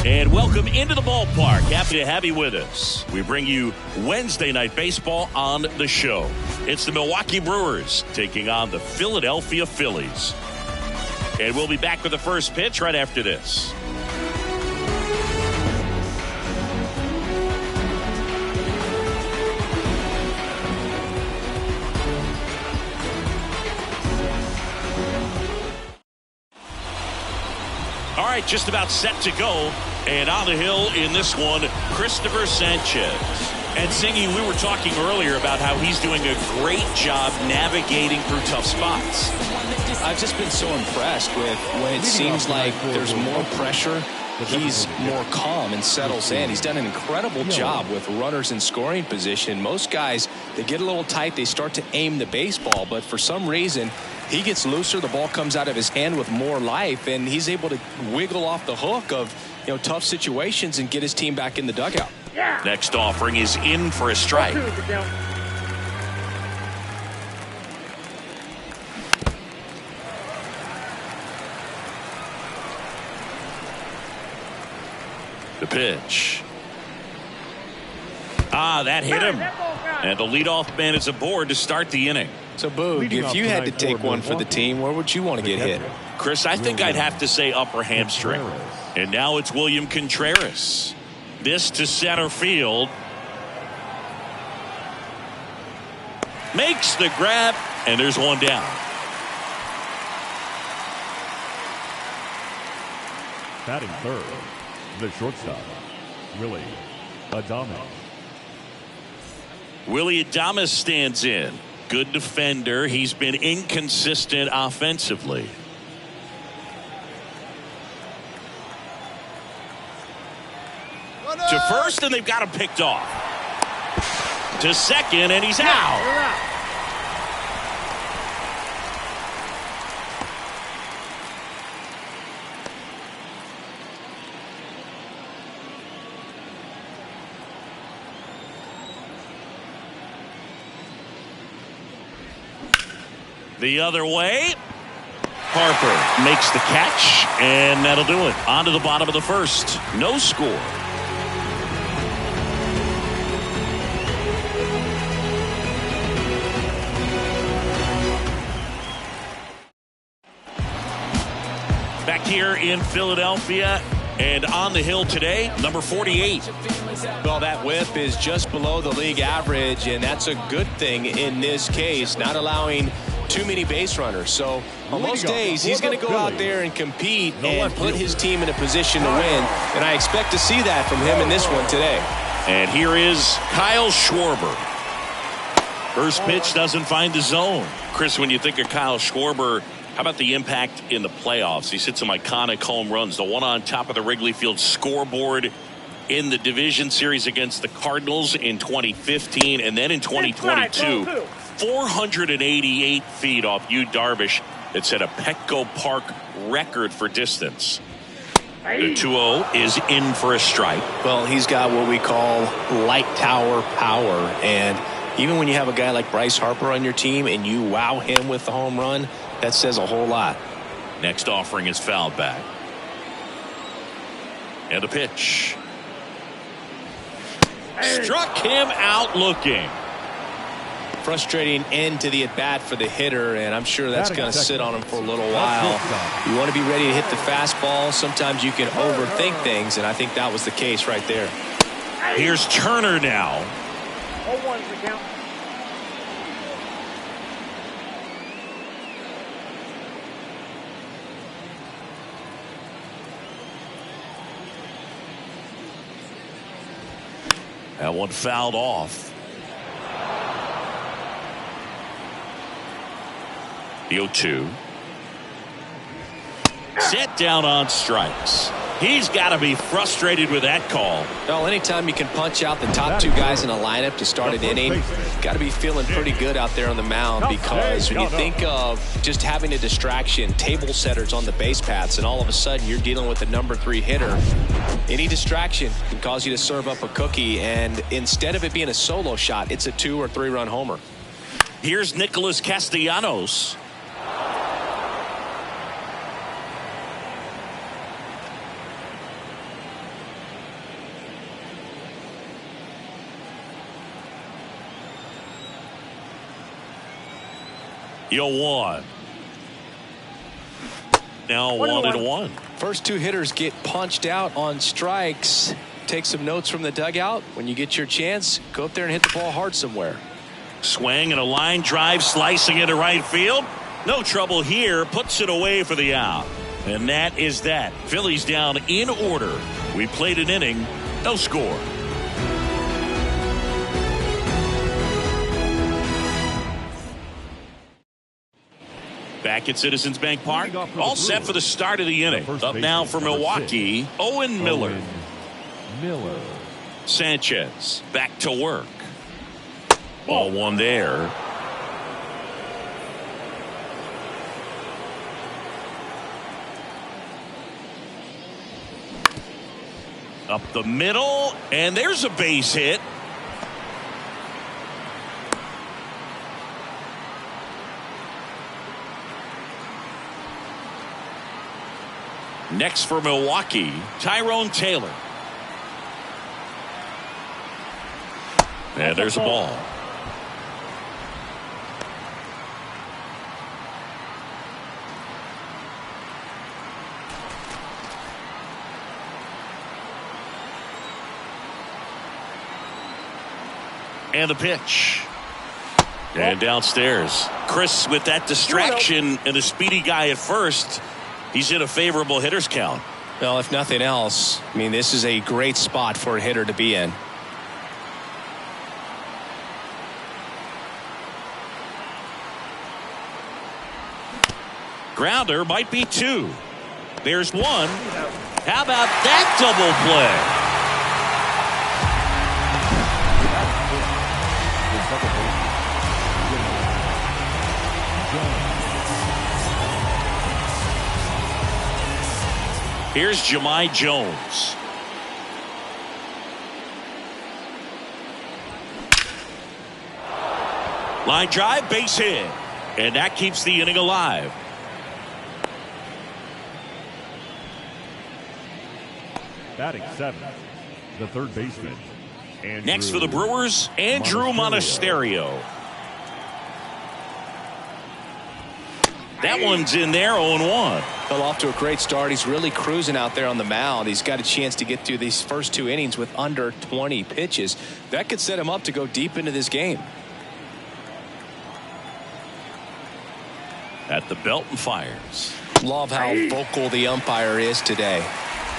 And welcome into the ballpark. Happy to have you with us. We bring you Wednesday Night Baseball on the show. It's the Milwaukee Brewers taking on the Philadelphia Phillies. And we'll be back with the first pitch right after this. All right, just about set to go. And on the hill in this one, Christopher Sanchez. And Singy, we were talking earlier about how he's doing a great job navigating through tough spots. I've just been so impressed with when it seems like there's more pressure, he's more calm and settles in. He's done an incredible job with runners in scoring position. Most guys, they get a little tight, they start to aim the baseball, but for some reason, he gets looser, the ball comes out of his hand with more life, and he's able to wiggle off the hook of tough situations and get his team back in the dugout. Yeah. Next offering is in for a strike. The pitch. That hit him. And the leadoff man is aboard to start the inning. So, Boog, if you had to take one for the team, where would you want to get hit? Chris, I think I'd have to say upper hamstring. And now it's William Contreras. This to center field. Makes the grab, and there's one down. Batting third, the shortstop, Willy Adames. Willy Adames stands in. Good defender. He's been inconsistent offensively. To first, and they've got him picked off. To second, and he's out. The other way. Harper makes the catch, and that'll do it. On to the bottom of the first. No score. Back here in Philadelphia, and on the hill today, number 48. Well, that whip is just below the league average, and that's a good thing in this case, not allowing too many base runners. So on most days, he's going to go out there and compete and put his team in a position to win, and I expect to see that from him in this one today. And here is Kyle Schwarber. First pitch doesn't find the zone. Chris, when you think of Kyle Schwarber, how about the impact in the playoffs? He's hit some iconic home runs. The one on top of the Wrigley Field scoreboard in the division series against the Cardinals in 2015, and then in 2022, 488 feet off Yu Darvish. It set a Petco Park record for distance. The 2-0 is in for a strike. Well, he's got what we call light tower power, and even when you have a guy like Bryce Harper on your team and you wow him with the home run, that says a whole lot. Next offering is fouled back. And a pitch. Struck him out looking. Frustrating end to the at-bat for the hitter, and I'm sure that's going to sit on him for a little while. You want to be ready to hit the fastball. Sometimes you can overthink things, and I think that was the case right there. Here's Turner now. 0-1's the count. That one fouled off. The 0-2. Set down on strikes. He's got to be frustrated with that call. Well, anytime you can punch out the top two guys in a lineup to start an inning, got to be feeling pretty good out there on the mound, because when you think of just having a distraction, table setters on the base paths, and all of a sudden you're dealing with the number 3 hitter, any distraction can cause you to serve up a cookie, and instead of it being a solo shot, it's a 2 or 3 run homer. Here's Nicholas Castellanos. 0-1. Now 1-1. First two hitters get punched out on strikes. Take some notes from the dugout. When you get your chance, go up there and hit the ball hard somewhere. Swing and a line drive slicing into right field. No trouble here. Puts it away for the out. And that is that. Phillies down in order. We played an inning. No score. Back at Citizens Bank Park. All set for the start of the inning. Up now for Milwaukee, Owen Miller. Sanchez back to work. Ball one there. Up the middle, and there's a base hit. Next for Milwaukee, Tyrone Taylor. And there's a ball. And the pitch. And downstairs. Chris, with that distraction and a speedy guy at first, he's in a favorable hitter's count. Well, if nothing else, I mean, this is a great spot for a hitter to be in. Grounder might be two. There's one. How about that double play? Here's Jahmai Jones. Line drive, base hit. And that keeps the inning alive. Batting seventh, the third baseman. Next for the Brewers, Andrew Monasterio. That one's in there, 0-1. Fell off to a great start. He's really cruising out there on the mound. He's got a chance to get through these first two innings with under 20 pitches. That could set him up to go deep into this game. At the belt and fires. Love how vocal the umpire is today.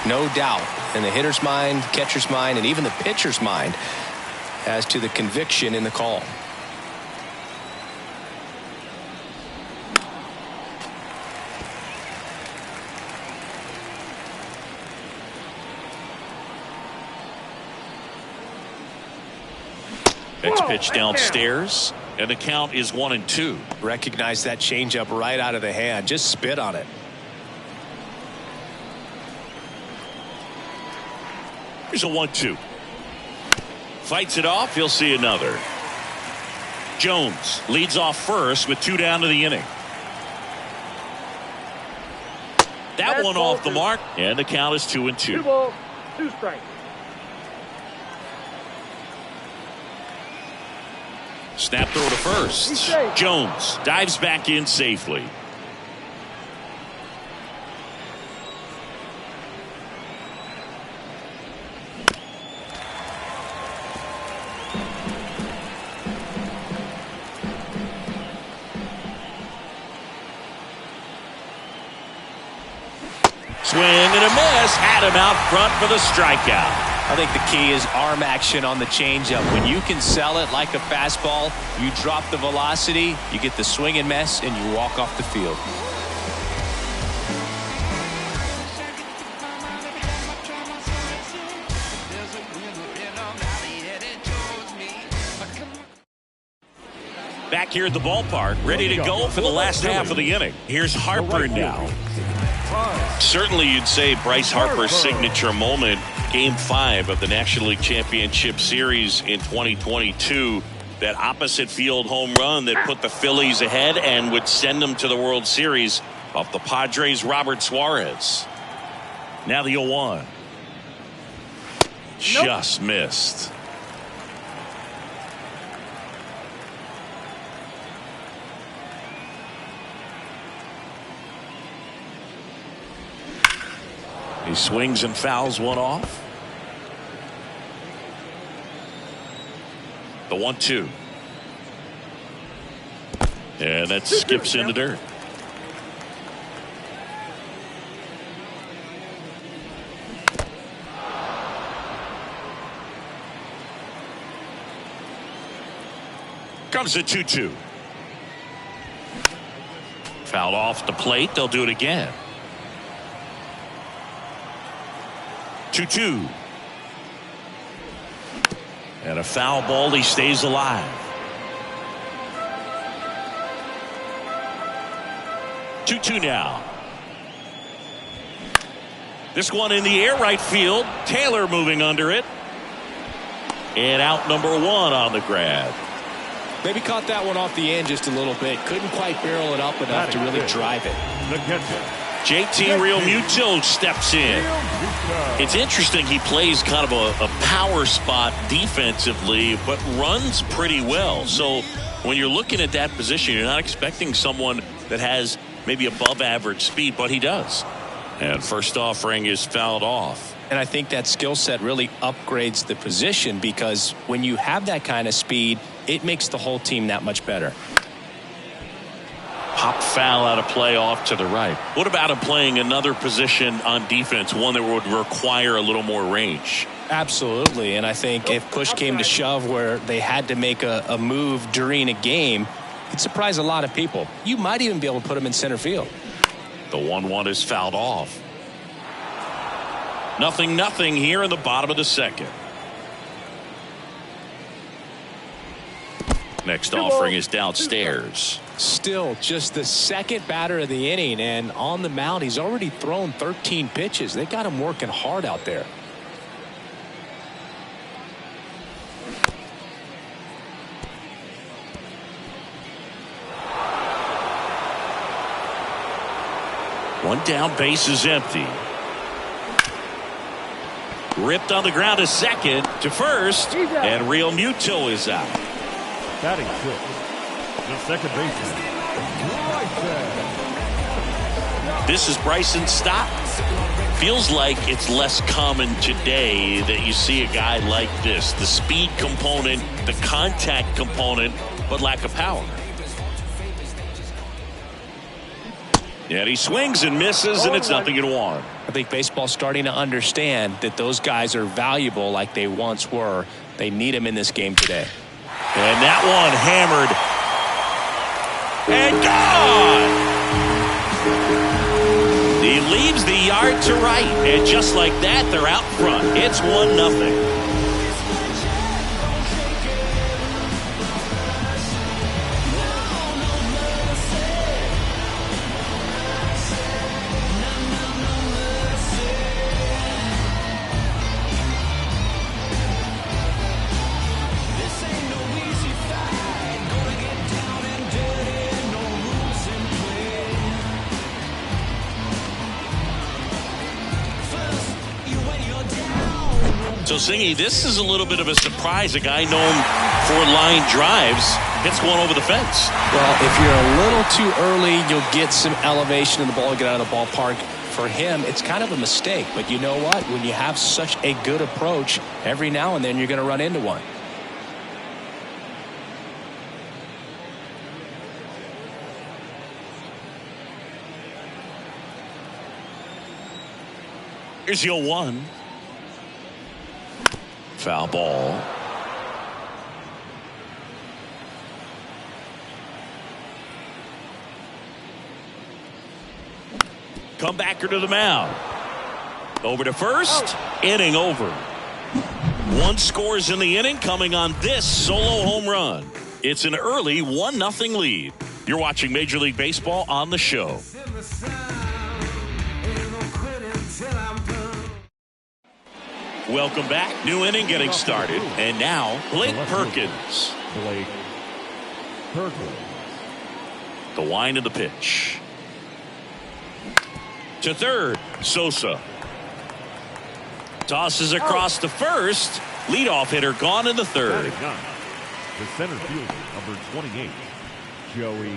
No doubt in the hitter's mind, catcher's mind, and even the pitcher's mind as to the conviction in the call. Next pitch downstairs, and the count is 1-2. Recognize that changeup right out of the hand. Just spit on it. Here's a 1-2. Fights it off. He'll see another. Jones leads off first with 2 down to the inning. That one off the mark, and the count is 2-2. 2 balls, 2 strikes. Snap throw to first. Jones dives back in safely. Swing and a miss. Had him out front for the strikeout. I think the key is arm action on the changeup. When you can sell it like a fastball, you drop the velocity, you get the swing and miss, and you walk off the field. Back here at the ballpark, ready to go for the last half of the inning. Here's Harper now. Certainly you'd say Bryce Harper's signature moment, Game 5 of the National League Championship Series in 2022, that opposite field home run that put the Phillies ahead and would send them to the World Series off the Padres' Robert Suarez. Now the 0-1. Just missed. swings and fouls one off. The 1-2. And that skips in the dirt. Comes the 2-2. Fouled off the plate. They'll do it again. 2-2. And a foul ball. He stays alive. 2-2 now. This one in the air right field. Taylor moving under it. And out number 1 on the grab. Maybe caught that one off the end just a little bit. Couldn't quite barrel it up enough to really drive it. The catcher. JT Realmuto steps in. It's interesting, he plays kind of a power spot defensively, but runs pretty well. So when you're looking at that position, you're not expecting someone that has maybe above average speed, but he does. And first offering is fouled off. And I think that skill set really upgrades the position, because when you have that kind of speed, it makes the whole team that much better. Pop foul out of play off to the right. What about him playing another position on defense, one that would require a little more range? Absolutely. And I think if push came to shove where they had to make a move during a game, it'd surprise a lot of people. You might even be able to put him in center field. The 1-1 is fouled off. 0-0 here in the bottom of the second. Next offering is downstairs. Still just the second batter of the inning, and on the mound he's already thrown 13 pitches. They got him working hard out there. One down, base is empty. Ripped on the ground to second, to first, and Realmuto is out. Batting 6. The second baseman. This is Bryson Stott. Feels like it's less common today that you see a guy like this. The speed component, the contact component, but lack of power. And he swings and misses, and it's 0-1. I think baseball's starting to understand that those guys are valuable like they once were. They need them in this game today. And that one hammered. And gone! He leaves the yard to right. And just like that, they're out front. It's 1-0. So, Singy, this is a little bit of a surprise. A guy known for line drives gets one over the fence. Well, if you're a little too early, you'll get some elevation in the ball, get out of the ballpark. For him, it's kind of a mistake. But you know what? When you have such a good approach, every now and then you're going to run into one. Here's your 1. Foul ball. Comebacker to the mound. Over to first. Inning over. 1 scores in the inning, coming on this solo home run. It's an early 1-0 lead. You're watching Major League Baseball on the show. Welcome back. New inning getting started. And now, Blake Perkins. Blake Perkins. The wind of the pitch. To third, Sosa. Tosses across to first. Leadoff hitter gone in the third. The center fielder, number 28, Joey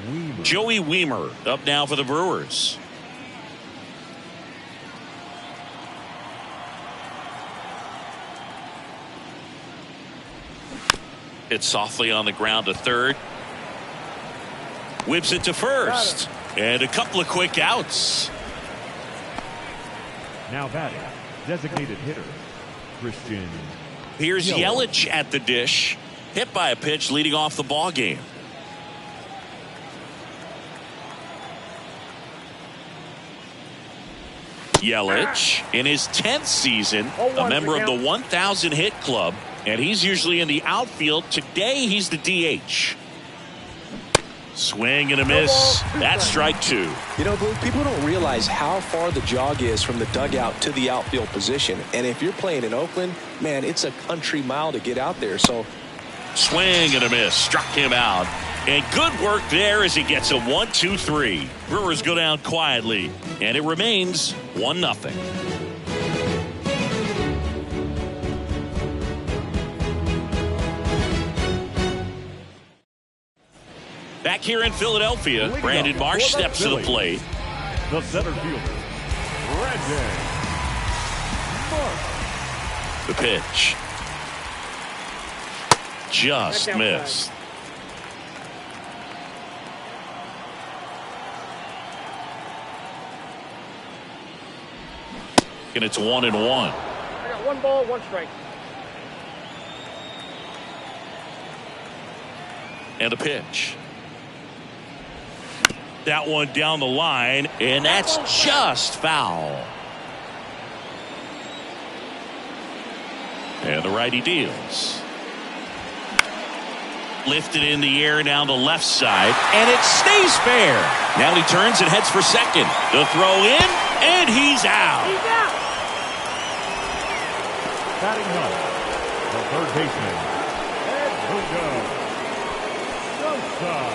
Wiemer. Joey Wiemer up now for the Brewers. It's softly on the ground to third. Whips it to first. And a couple of quick outs. Now batting, designated hitter, Christian. Here's Yelich at the dish. Hit by a pitch leading off the ball game. Yelich in his 10th season, a member of the 1,000 hit club, and he's usually in the outfield. Today he's the DH. Swing and a miss. That's strike two. You know, Blue, people don't realize how far the jog is from the dugout to the outfield position. And if you're playing in Oakland, man, it's a country mile to get out there. So swing and a miss. Struck him out. And good work there as he gets a 1-2-3. Brewers go down quietly, and it remains 1-0. Back here in Philadelphia, Brandon Marsh steps to the plate. The center fielder, Brandon Marsh. The pitch. Just missed. And it's 1-1. I got 1 ball, 1 strike. And a pitch. That one down the line, and that's just foul. And the righty deals. Lifted in the air down the left side, and it stays fair. Now he turns and heads for second. The throw in, and he's out. He's out. Batting help, the third baseman,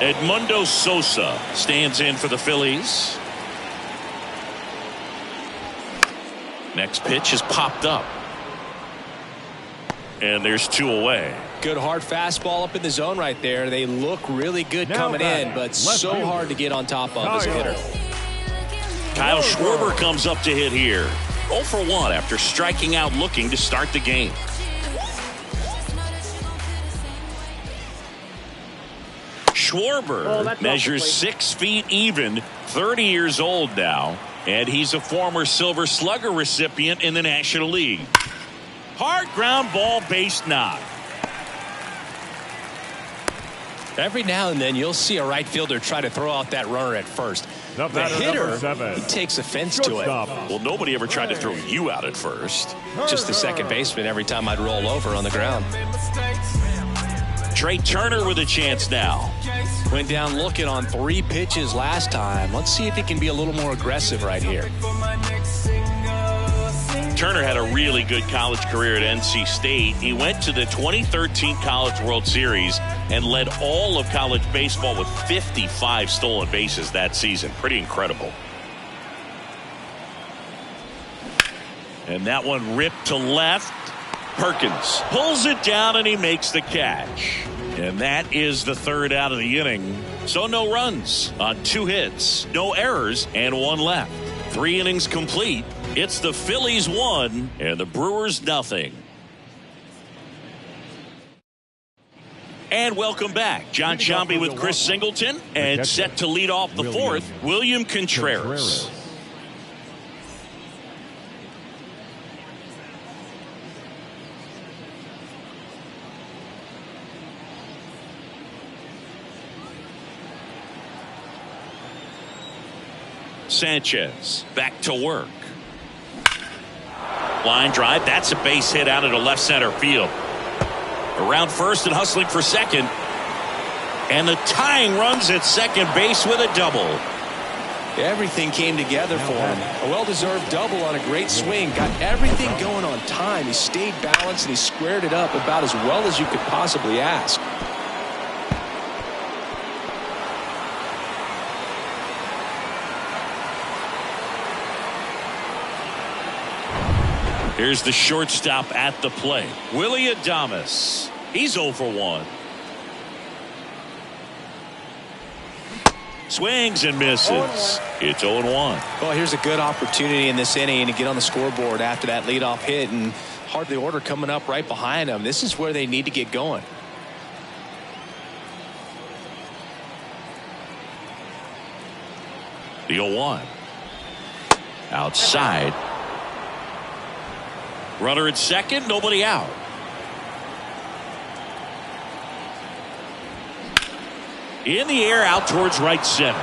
Edmundo Sosa stands in for the Phillies. Next pitch is popped up. And there's 2 away. good hard fastball up in the zone right there. They look really good coming in, but so hard to get on top of as a hitter. Kyle Schwarber comes up to hit here. 0 for 1 after striking out looking to start the game. Schwarber measures 6 feet even, 30 years old now, and he's a former Silver Slugger recipient in the National League. Hard ground ball, base knock. Every now and then you'll see a right fielder try to throw out that runner at first. The hitter, he takes offense to it. Well, nobody ever tried to throw you out at first. Just the second baseman every time I'd roll over on the ground. Trey Turner with a chance now. Went down looking on 3 pitches last time. Let's see if he can be a little more aggressive right here. Turner had a really good college career at NC State. He went to the 2013 College World Series and led all of college baseball with 55 stolen bases that season. Pretty incredible. And that one ripped to left. Perkins pulls it down and he makes the catch. And that is the 3rd out of the inning. So no runs on 2 hits, no errors, and 1 left. 3 innings complete. It's the Phillies 1 and the Brewers nothing. And welcome back. John Sciambi with Chris Singleton, and set to lead off the 4th, William Contreras. Sanchez back to work. Line drive. That's a base hit out into left center field. Around first and hustling for second. And the tying runs at second base with a double. Everything came together for him. A well-deserved double on a great swing. Got everything going on time. He stayed balanced and he squared it up about as well as you could possibly ask. Here's the shortstop at the plate, Willy Adames. He's 0 for 1. Swings and misses. It's 0-1. Well, here's a good opportunity in this inning to get on the scoreboard after that leadoff hit, and hard the order coming up right behind them. This is where they need to get going. The 0-1. Outside. Runner at second, nobody out. In the air, out towards right center.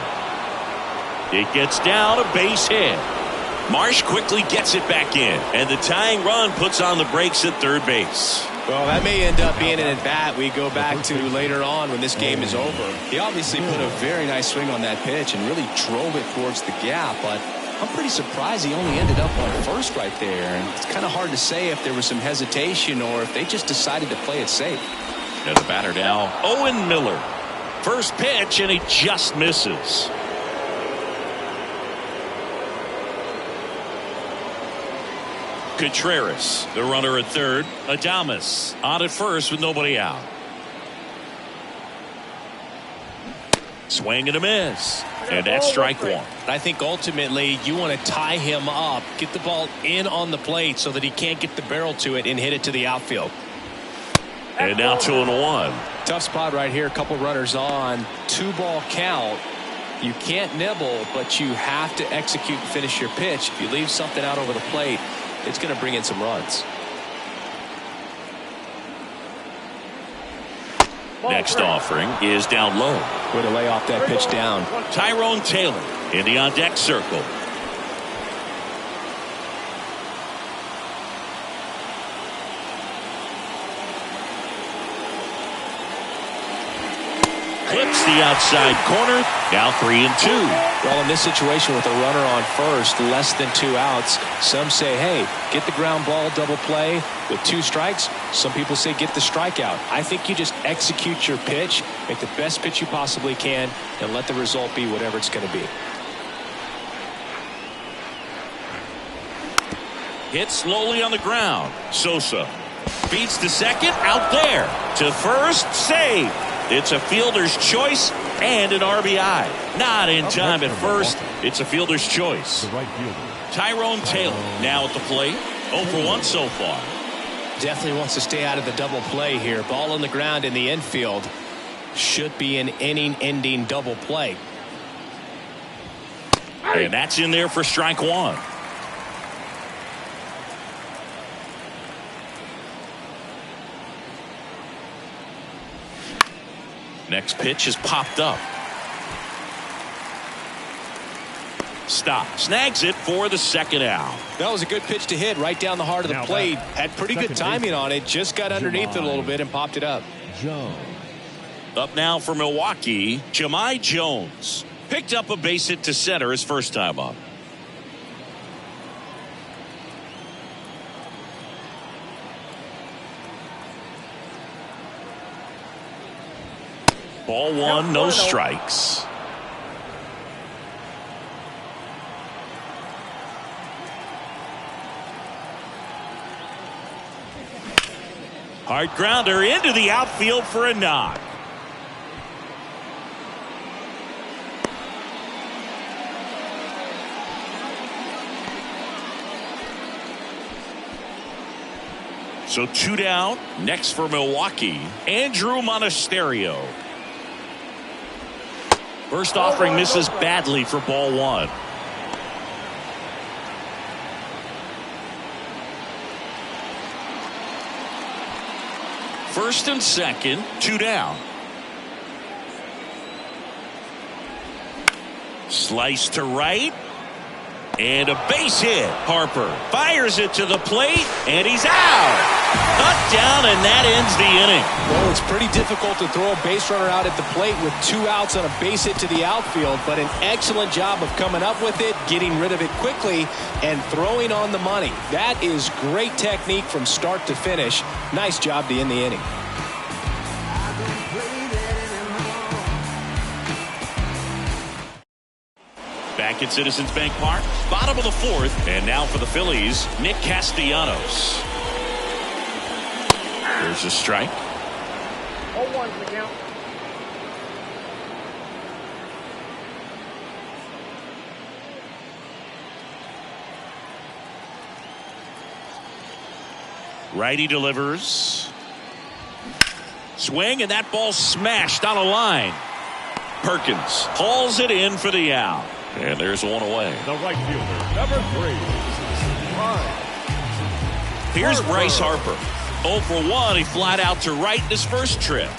It gets down, a base hit. Marsh quickly gets it back in, and the tying run puts on the brakes at third base. Well, that may end up being an at-bat we go back to later on when this game is over. He obviously put a very nice swing on that pitch and really drove it towards the gap, but I'm pretty surprised he only ended up on first right there. And it's kind of hard to say if there was some hesitation or if they just decided to play it safe. And the batter now, Owen Miller. First pitch, and he just misses. Contreras, the runner at third. Adames on at first with nobody out. Swing and a miss. And that's strike one. I think ultimately you want to tie him up, get the ball in on the plate so that he can't get the barrel to it and hit it to the outfield. And now 2-1. Tough spot right here. A couple runners on. 2-ball count. You can't nibble, but you have to execute and finish your pitch. If you leave something out over the plate, it's going to bring in some runs. Next offering is down low. Way to lay off that pitch down. Tyrone Taylor in the on-deck circle. Clips the outside corner. Now 3-2. Well, in this situation with a runner on first, less than 2 outs, some say, hey, get the ground ball, double play with 2 strikes. Some people say get the strikeout. I think you just execute your pitch, make the best pitch you possibly can, and let the result be whatever it's going to be. Hit slowly on the ground. Sosa beats to second, out there. To first, save. It's a fielder's choice and an RBI. Not in time at first. It's a fielder's choice. Tyrone Taylor now at the plate. 0 for 1 so far. Definitely wants to stay out of the double play here. Ball on the ground in the infield. Should be an inning-ending double play. And that's in there for strike one. Next pitch is popped up. Stop. Snags it for the second out. That was a good pitch to hit right down the heart of the plate. Had pretty good timing on it. Just got underneath it a little bit and popped it up. Up now for Milwaukee, Jahmai Jones. Picked up a base hit to center his first time up. Ball one, no strikes. Hard grounder into the outfield for a knock. So 2 down. Next for Milwaukee, Andrew Monasterio. First offering misses badly for ball one. First and second, 2 down. Slice to right. And a base hit. Harper fires it to the plate, and he's out. Cut down, and that ends the inning. Well, it's pretty difficult to throw a base runner out at the plate with 2 outs on a base hit to the outfield, but an excellent job of coming up with it, getting rid of it quickly, and throwing on the money. That is great technique from start to finish. Nice job to end the inning. Back at Citizens Bank Park, bottom of the 4th, and now for the Phillies, Nick Castellanos. There's a strike. 0-1 the count. Righty delivers. Swing, and that ball smashed on a line. Perkins hauls it in for the out. And there's one away. The right fielder, number 3. Here's Bryce Harper. 0 for 1. He flat out to right in his first trip.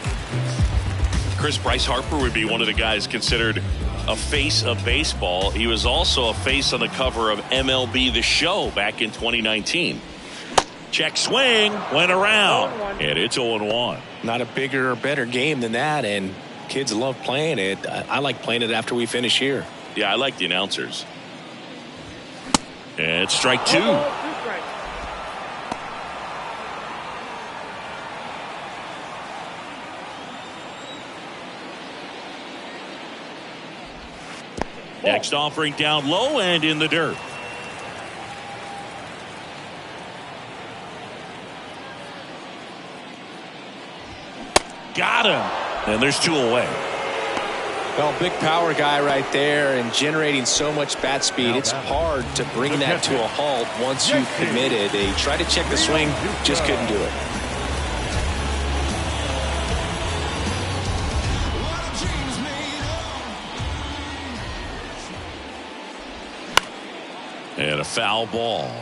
Bryce Harper would be one of the guys considered a face of baseball. He was also a face on the cover of MLB The Show back in 2019. Check swing, went around, and it's 0-1. Not a bigger or better game than that, and kids love playing it. I like playing it after we finish here. Yeah, I like the announcers. And it's strike 2. Next offering down low and in the dirt. Got him. And there's 2 away. Well, big power guy right there and generating so much bat speed. It's hard to bring that to a halt once you've committed. They tried to check the swing, just couldn't do it. And a foul ball.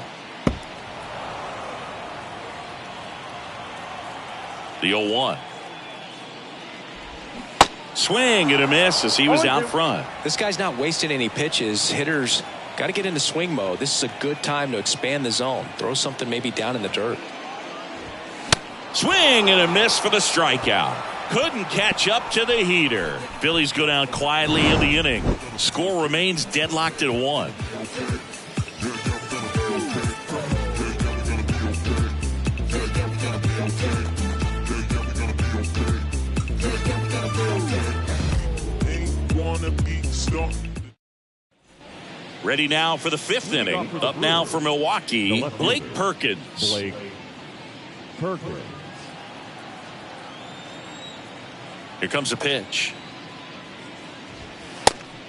The 0-1. Swing and a miss as he was out front. This guy's not wasting any pitches. Hitters got to get into swing mode. This is a good time to expand the zone. Throw something maybe down in the dirt. Swing and a miss for the strikeout. Couldn't catch up to the heater. Phillies go down quietly in the inning. Score remains deadlocked at 1. Ready now for the 5th inning. Up now for Milwaukee, Blake Perkins. Blake Perkins. Here comes a pitch.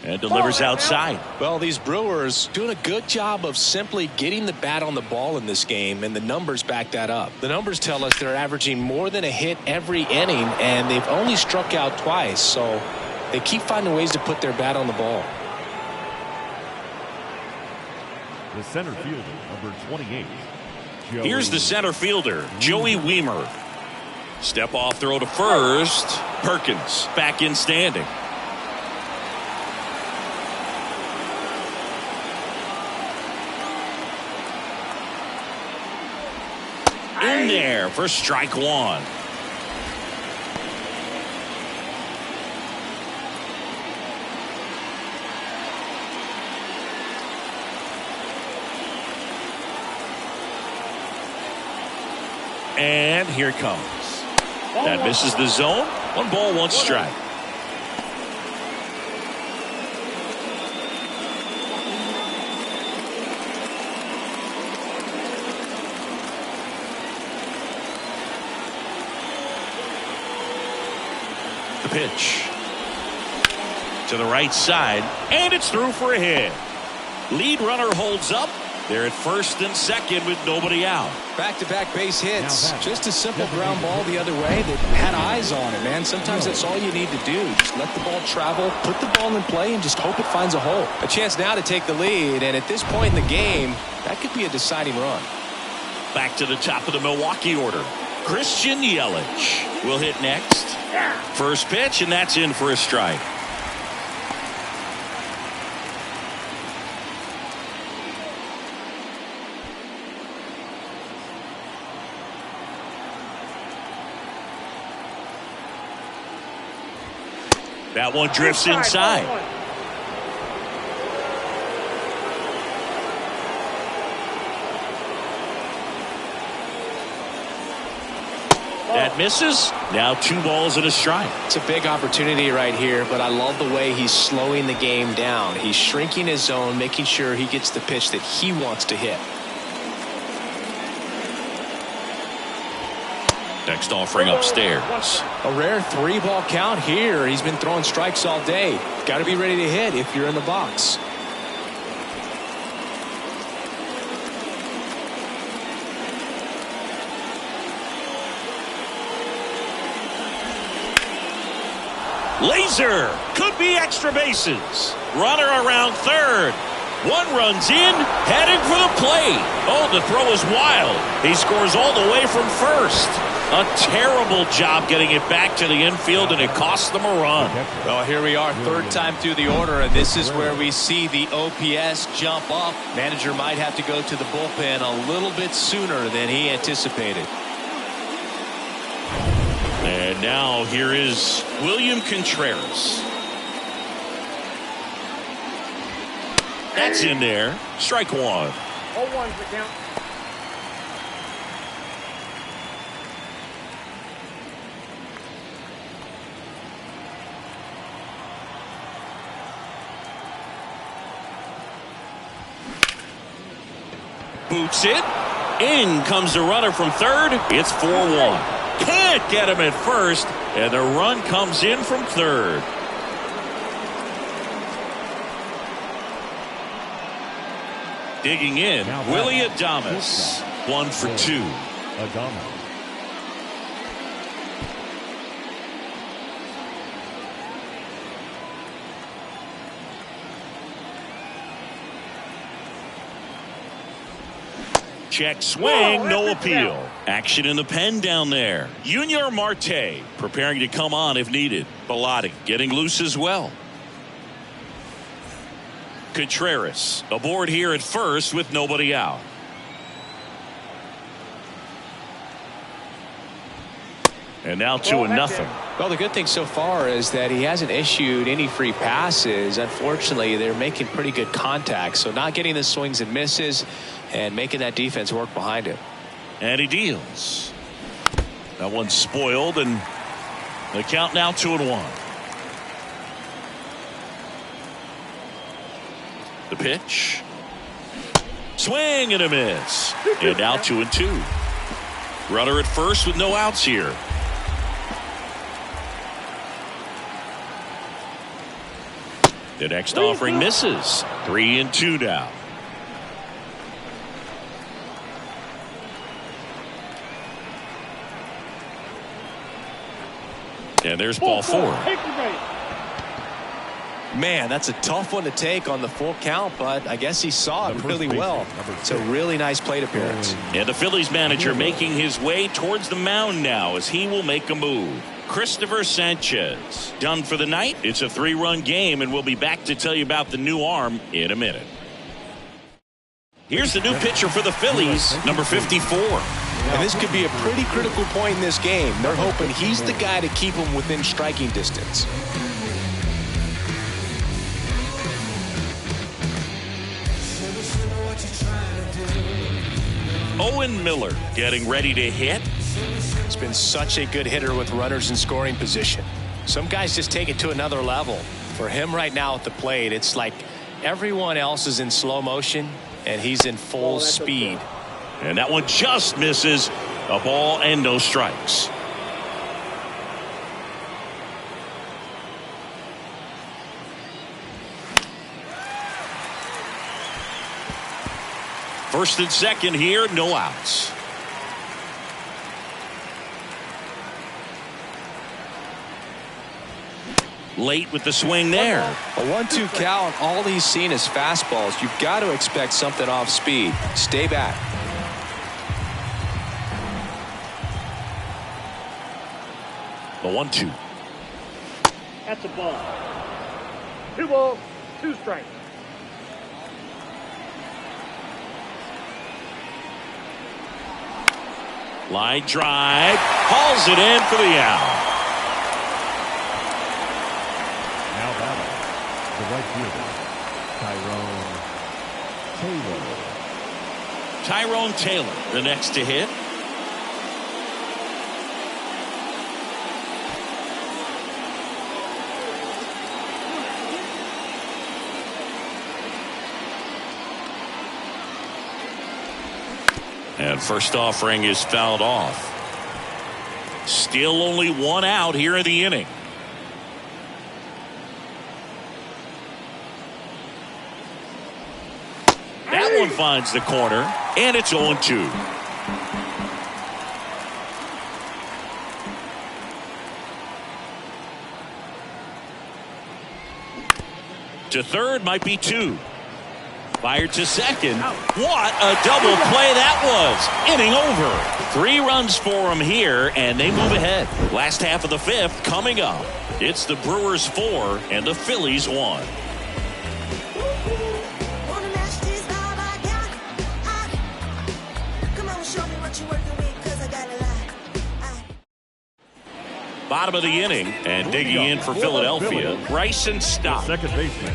And delivers outside. Well, these Brewers doing a good job of simply getting the bat on the ball in this game, and the numbers back that up. The numbers tell us they're averaging more than a hit every inning, and they've only struck out twice, so they keep finding ways to put their bat on the ball. The center fielder, number 28. Here's the center fielder, Joey Wiemer. Step off throw to first. Perkins back in standing. In there for strike 1. And here it comes. That misses the zone. 1 ball, 1 strike. The pitch. To the right side. And it's through for a hit. Lead runner holds up. They're at first and second with nobody out. Back-to-back base hits. Just a simple ground ball the other way that had eyes on it, man. Sometimes that's all you need to do. Just let the ball travel, put the ball in play, and just hope it finds a hole. A chance now to take the lead, and at this point in the game, that could be a deciding run. Back to the top of the Milwaukee order. Christian Yelich will hit next. First pitch, and that's in for a strike. That one drifts inside. That misses. Now 2 balls and a strike. It's a big opportunity right here, but I love the way he's slowing the game down. He's shrinking his zone, making sure he gets the pitch that he wants to hit. Next offering upstairs. A rare 3-ball count here. He's been throwing strikes all day. Got to be ready to hit if you're in the box. Laser. Could be extra bases. Runner around third. One runs in, heading for the plate. Oh, the throw is wild. He scores all the way from first. A terrible job getting it back to the infield, and it cost them a run. Well, here we are, third time through the order, and this is where we see the OPS jump up. Manager might have to go to the bullpen a little bit sooner than he anticipated. And now here is William Contreras. That's in there. Strike one. 0-1's the count. Boots it. In comes the runner from third. It's 4-1. Can't get him at first, and the run comes in from third. Digging in, Willie Adames. 1 for 2. Adames. Check swing, no appeal. Action in the pen down there. Junior Marte preparing to come on if needed. Bilotti getting loose as well. Contreras aboard here at first with nobody out. And now 2-0. Well, the good thing so far is that he hasn't issued any free passes. Unfortunately, they're making pretty good contact, so not getting the swings and misses and making that defense work behind it. And he deals. That one's spoiled, and the count now 2-1. The pitch. Swing and a miss. And now 2-2. Runner at first with no outs here. The next offering misses. 3-2 now. And there's ball 4. Man, that's a tough one to take on the full count, but I guess he saw it really well. It's a really nice plate appearance. And the Phillies manager making his way towards the mound now as he will make a move. Christopher Sanchez done for the night. It's a 3-run game, and we'll be back to tell you about the new arm in a minute. Here's the new pitcher for the Phillies, number 54. And this could be a pretty critical point in this game. They're hoping he's the guy to keep them within striking distance. Owen Miller getting ready to hit. He's been such a good hitter with runners in scoring position. Some guys just take it to another level. For him right now at the plate, it's like everyone else is in slow motion and he's in full speed. And that one just misses. A ball and no strikes. First and second here, no outs. Late with the swing there. A 1-2 count. All he's seen is fastballs. You've got to expect something off speed. Stay back. The 1-2. That's a ball. 2 balls, 2 strikes. Line drive. Hauls it in for the out. Now batting, the right fielder, Tyrone Taylor, the next to hit. And first offering is fouled off. Still only 1 out here in the inning. That one finds the corner, and it's 0-2. To third might be 2. Fired to second. What a double play that was. Inning over. 3 runs for him here, and they move ahead. Last half of the 5th coming up. It's the Brewers 4 and the Phillies 1. Bottom of the inning, and digging in for Philadelphia, Bryson Stott. Second baseman.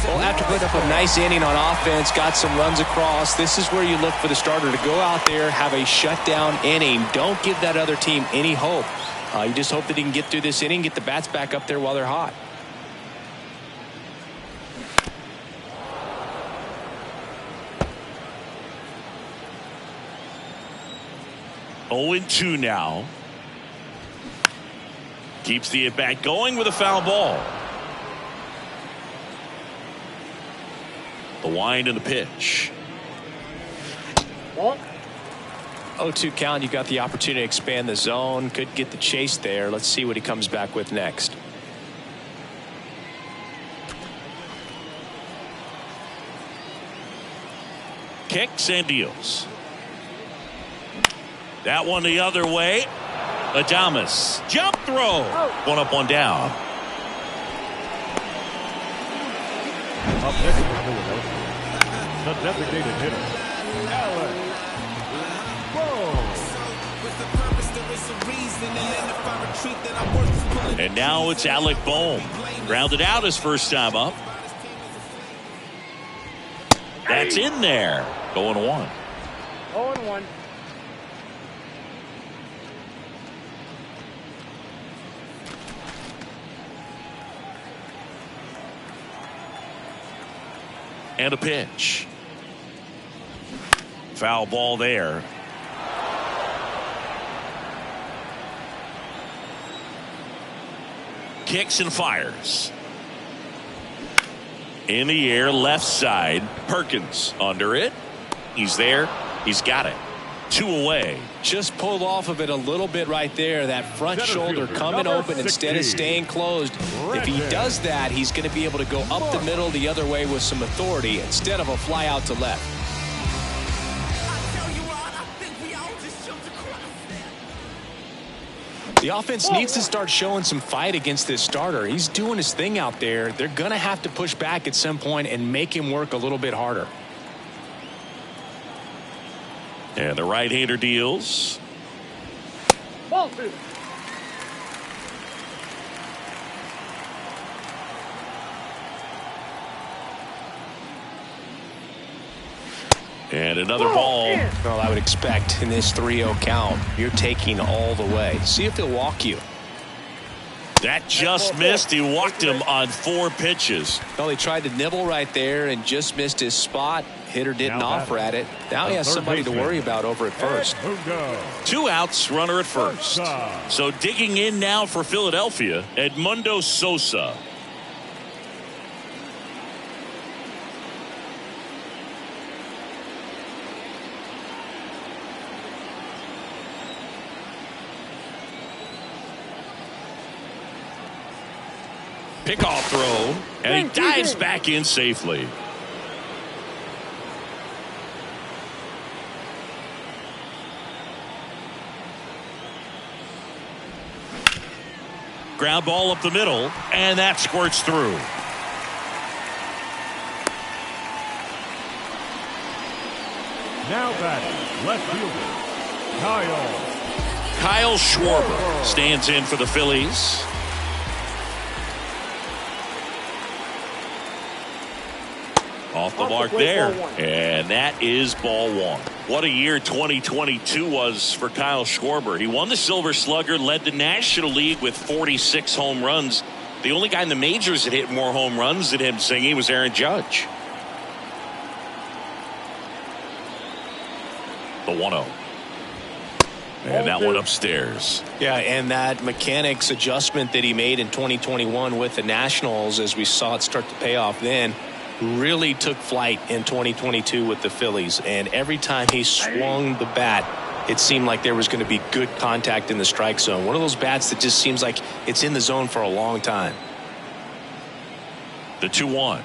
Well, after putting up a nice inning on offense, got some runs across, this is where you look for the starter to go out there, have a shutdown inning. Don't give that other team any hope. You just hope that he can get through this inning, get the bats back up there while they're hot. Oh, 2 now. Keeps the at-bat going with a foul ball. The wind and the pitch. 0-2 count. You got the opportunity to expand the zone. Could get the chase there. Let's see what he comes back with next. Kicks and deals. That one the other way. Adames. Jump throw. 1 up, 1 down. Up next for Philadelphia, the designated hitter, Alex Bohm. And now it's Alec Bohm. Grounded out his first time up. That's in there. Going 1. 0-1. And a pitch. Foul ball there. Kicks and fires. In the air, left side. Perkins under it. He's there. He's got it. 2 away. Just pulled off of it a little bit right there. That front shoulder coming open instead of staying closed. If he does that, he's going to be able to go up the middle the other way with some authority instead of a fly out to left. The offense needs to start showing some fight against this starter. He's doing his thing out there. They're going to have to push back at some point and make him work a little bit harder. And the right-hander deals. Ball 2. And another ball. Well, I would expect in this 3-0 count, you're taking all the way. See if he'll walk you. That just missed. He walked him on 4 pitches. Well, he tried to nibble right there and just missed his spot. Hitter didn't offer at it. Now he has somebody to worry about over at first. 2 outs, runner at first. So digging in now for Philadelphia, Edmundo Sosa. Pickoff throw, and he dives back in safely. Ground ball up the middle, and that squirts through. Now batting, left fielder, Kyle Schwarber stands in for the Phillies. Off the mark there, and that is ball 1. What a year 2022 was for Kyle Schwarber. He won the Silver Slugger, led the National League with 46 home runs. The only guy in the majors that hit more home runs than him singing was Aaron Judge. The 1-0. And that one upstairs. Yeah, and that mechanics adjustment that he made in 2021 with the Nationals, as we saw it start to pay off then, really took flight in 2022 with the Phillies. And every time he swung the bat, it seemed like there was going to be good contact in the strike zone. One of those bats that just seems like it's in the zone for a long time. The 2-1.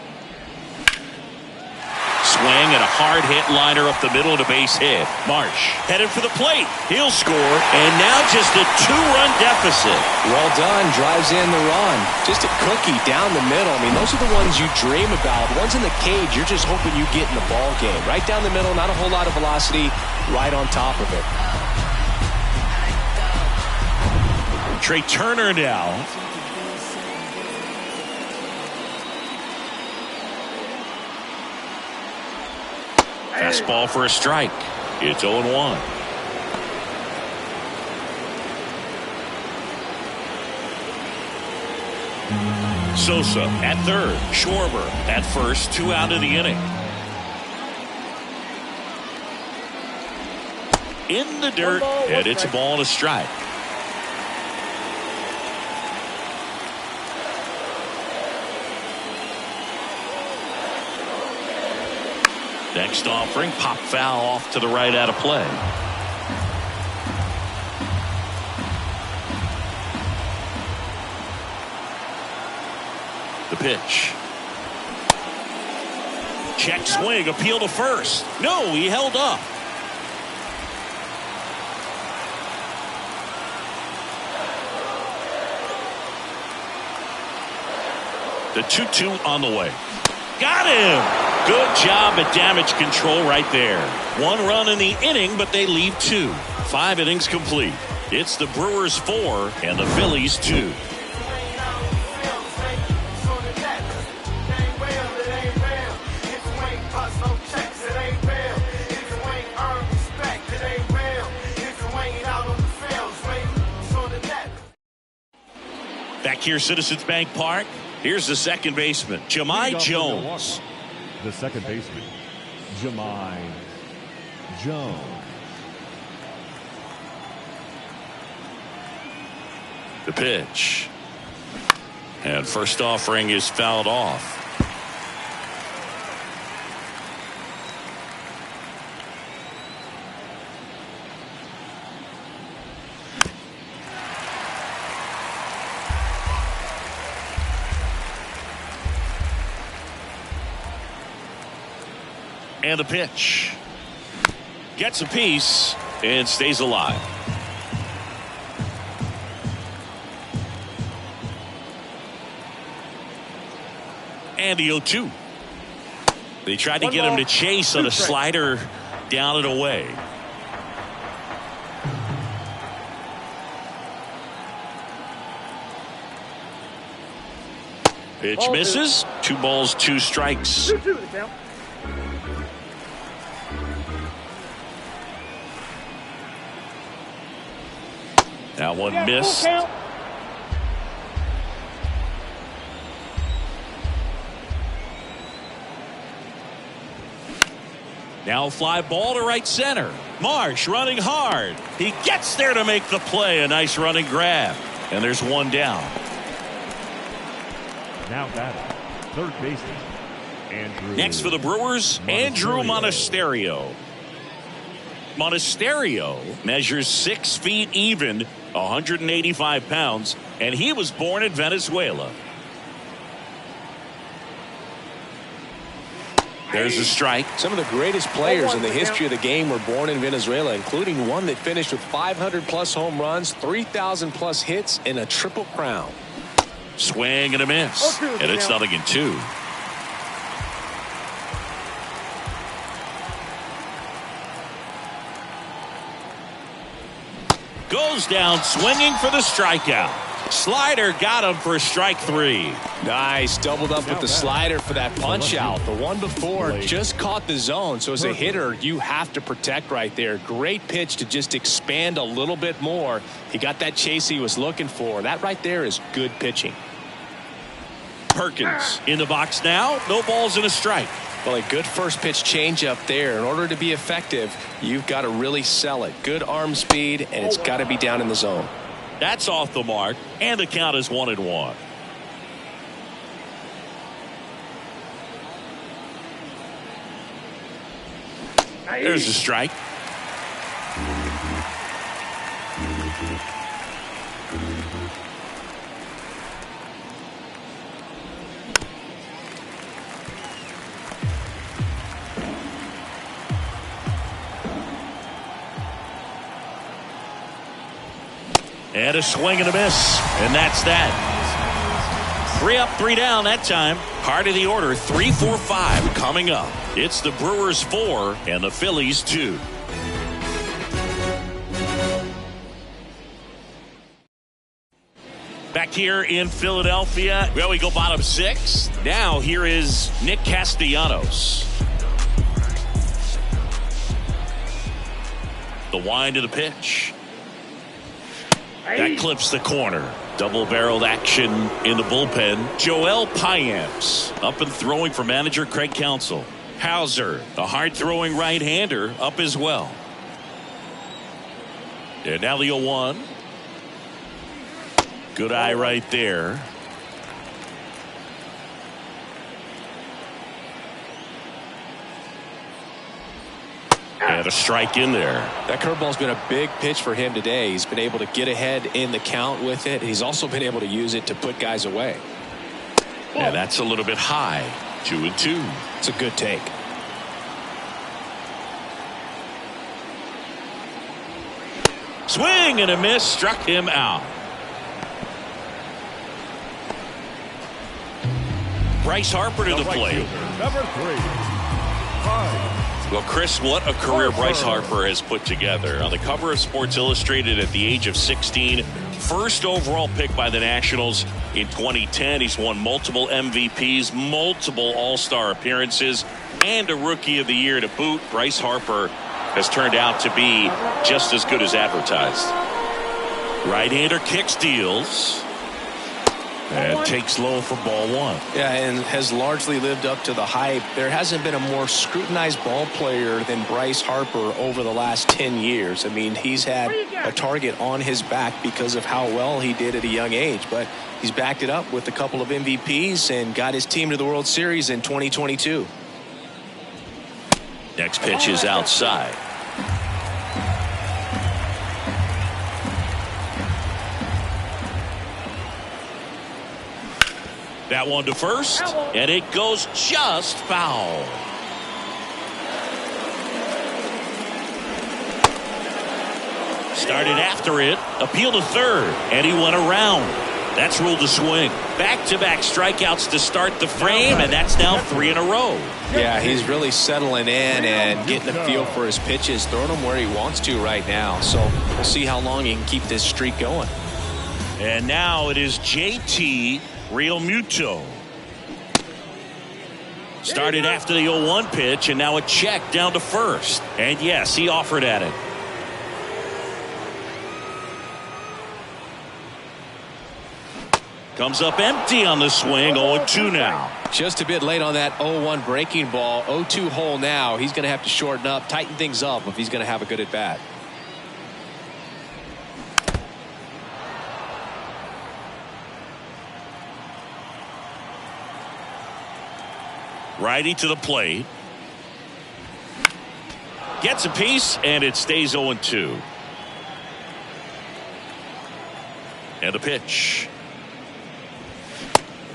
swing and a hard hit liner up the middle and a base hit. Marsh headed for the plate. He'll score. And now just a 2-run deficit. Well done. Drives in the run. Just a cookie down the middle. I mean, those are the ones you dream about. The ones in the cage, you're just hoping you get in the ball game. Right down the middle, not a whole lot of velocity. Right on top of it. Trey Turner now. Fastball for a strike. It's 0-1. Sosa at third. Schwarber at first. 2 out of the inning. In the dirt, and it's a ball and a strike. Next offering, pop foul off to the right out of play. The pitch. Check swing, appeal to first. No, he held up. The 2-2 on the way. Got him! Good job at damage control right there. 1 run in the inning, but they leave 2. 5 innings complete. It's the Brewers 4 and the Phillies 2. Back here, Citizens Bank Park. Here's the second baseman, Jahmai Jones. The second baseman, Jahmai Jones. The pitch. And first offering is fouled off. And the pitch. Gets a piece and stays alive. And the 0-2. They tried to get him to chase on a slider down and away. Pitch misses. 2 balls, 2 strikes. That one missed. Now fly ball to right center. Marsh running hard. He gets there to make the play. A nice running grab. And there's 1 down. Now batting, third baseman, Andrew. Next for the Brewers, Andrew Monasterio. Monasterio measures 6 feet even, 185 pounds, and he was born in Venezuela. There's a strike. Some of the greatest players in the history of the game were born in Venezuela, including one that finished with 500+ home runs, 3,000+ hits, and a triple crown. Swing and a miss, and it's 0-2. Goes down swinging for the strikeout. Slider got him for strike 3. Nice. Doubled up with the slider for that punch out. The one before just caught the zone. So as a hitter, you have to protect right there. Great pitch to just expand a little bit more. He got that chase he was looking for. That right there is good pitching. Perkins in the box now. No balls and a strike. Well, a good first pitch change up there. In order to be effective, you've got to really sell it. Good arm speed, and it's got to be down in the zone. That's off the mark, and the count is 1-1. There's a strike. And a swing and a miss. And that's that. 3 up, 3 down that time. Part of the order, 3, 4, 5 coming up. It's the Brewers 4 and the Phillies 2. Back here in Philadelphia, well, we go bottom 6. Now here is Nick Castellanos. The wind of the pitch. That clips the corner. Double-barreled action in the bullpen. Joel Payamps up and throwing for manager Craig Counsell. Hauser, a hard-throwing right-hander, up as well. And now the 0-1. Good eye right there. And a strike in there. That curveball's been a big pitch for him today. He's been able to get ahead in the count with it. He's also been able to use it to put guys away. Yeah, that's a little bit high. 2-2. It's a good take. Swing and a miss. Struck him out. Bryce Harper to the plate. Number 3. Well, Chris, what a career Bryce Harper has put together. On the cover of Sports Illustrated at the age of 16, first overall pick by the Nationals in 2010. He's won multiple MVPs, multiple All-Star appearances, and a Rookie of the Year to boot. Bryce Harper has turned out to be just as good as advertised. Right-hander kicks, deals. And takes low for ball 1. Yeah, and has largely lived up to the hype. There hasn't been a more scrutinized ball player than Bryce Harper over the last 10 years. I mean, he's had a target on his back because of how well he did at a young age. But he's backed it up with a couple of MVPs and got his team to the World Series in 2022. Next pitch is outside. That one to first, and it goes just foul. Started after it, appealed to third, and he went around. That's ruled a swing. Back-to-back strikeouts to start the frame, and that's now 3 in a row. Yeah, he's really settling in and getting a feel for his pitches, throwing them where he wants to right now. So we'll see how long he can keep this streak going. And now it is JT Realmuto. Started after the 0-1 pitch, and now a check down to first. And yes, he offered at it. Comes up empty on the swing. 0-2 now. Just a bit late on that 0-1 breaking ball. 0-2 hole now. He's going to have to shorten up, tighten things up if he's going to have a good at bat. Righty to the plate. Gets a piece, and it stays 0-2. And a pitch.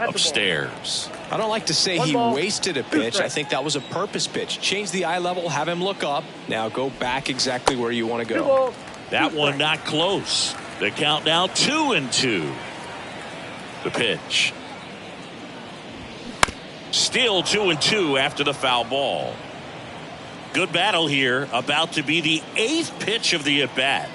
Upstairs. I don't like to say he wasted a pitch. I think that was a purpose pitch. Change the eye level, have him look up. Now go back exactly where you want to go. That one not close. The count now 2-2. The pitch. Still 2-2 after the foul ball. Good battle here. About to be the 8th pitch of the at-bat.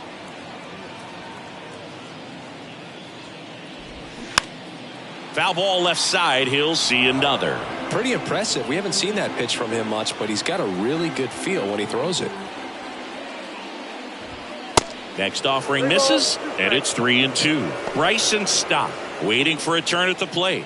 Foul ball left side. He'll see another. Pretty impressive. We haven't seen that pitch from him much, but he's got a really good feel when he throws it. Next offering misses, and it's 3-2. Bryson Stott waiting for a turn at the plate.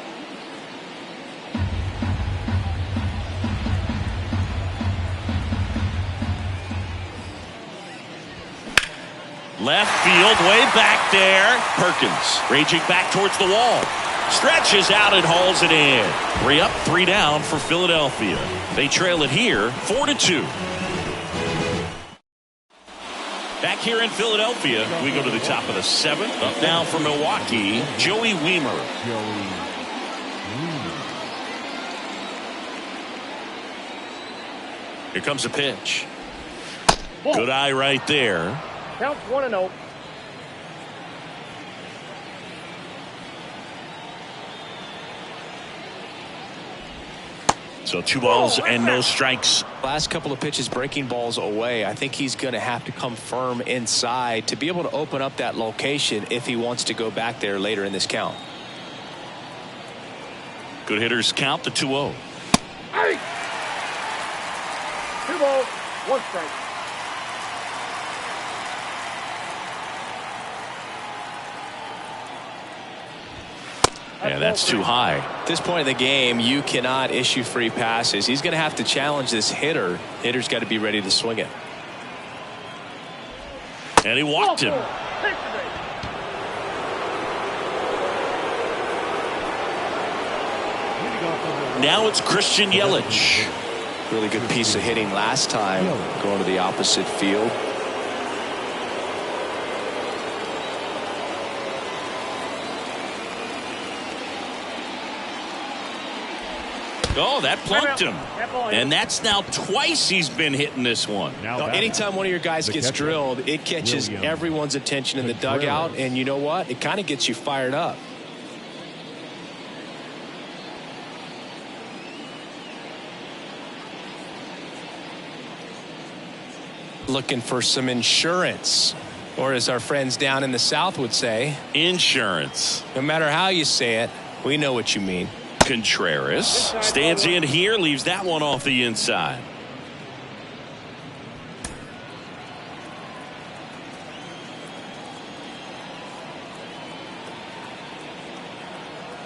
Left field, way back there. Perkins raging back towards the wall. Stretches out and hauls it in. 3 up, 3 down for Philadelphia. They trail it here, 4-2. Back here in Philadelphia, we go to the top of the 7th. Up now for Milwaukee, Joey Wiemer. Here comes a pitch. Good eye right there. Counts 1-0. So 2 balls and no strikes. Last couple of pitches breaking balls away. I think he's going to have to come firm inside to be able to open up that location if he wants to go back there later in this count. Good hitters count the 2-0. Hey! 2 balls, 1 strike. Yeah, that's too high. At this point in the game, you cannot issue free passes. He's going to have to challenge this hitter. Hitter's got to be ready to swing it. And he walked him. Now it's Christian Yelich. Really good piece of hitting last time, going to the opposite field. Oh, that plunked him. And that's now twice he's been hitting this one. Now Anytime one of your guys gets drilled, it catches everyone's attention in the dugout. And you know what? It kind of gets you fired up. Looking for some insurance. Or as our friends down in the South would say, insurance. No matter how you say it, we know what you mean. Contreras stands in here, leaves that one off the inside.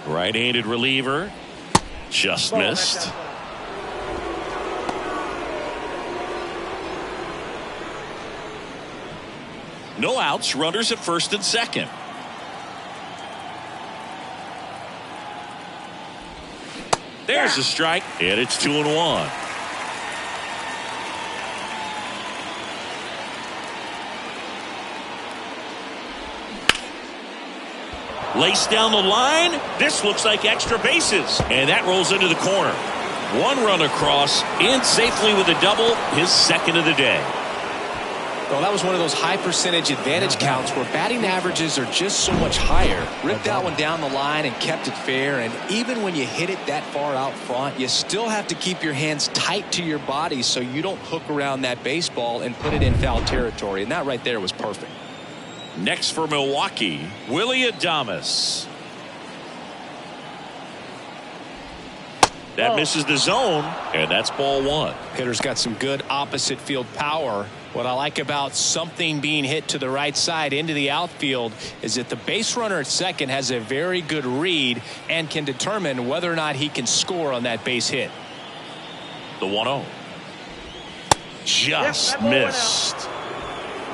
Right-handed reliever, just missed. No outs, runners at first and second. There's a strike, and it's 2-1. Laced down the line. This looks like extra bases. And that rolls into the corner. 1 run across, in safely with a double, his second of the day. Well, that was one of those high percentage advantage counts where batting averages are just so much higher. Ripped that one down the line and kept it fair. And even when you hit it that far out front, you still have to keep your hands tight to your body so you don't hook around that baseball and put it in foul territory. And that right there was perfect. Next for Milwaukee, Willy Adames. That misses the zone, and that's ball 1. Hitter's got some good opposite field power. What I like about something being hit to the right side into the outfield is that the base runner at second has a very good read and can determine whether or not he can score on that base hit. The 1-0. Just missed.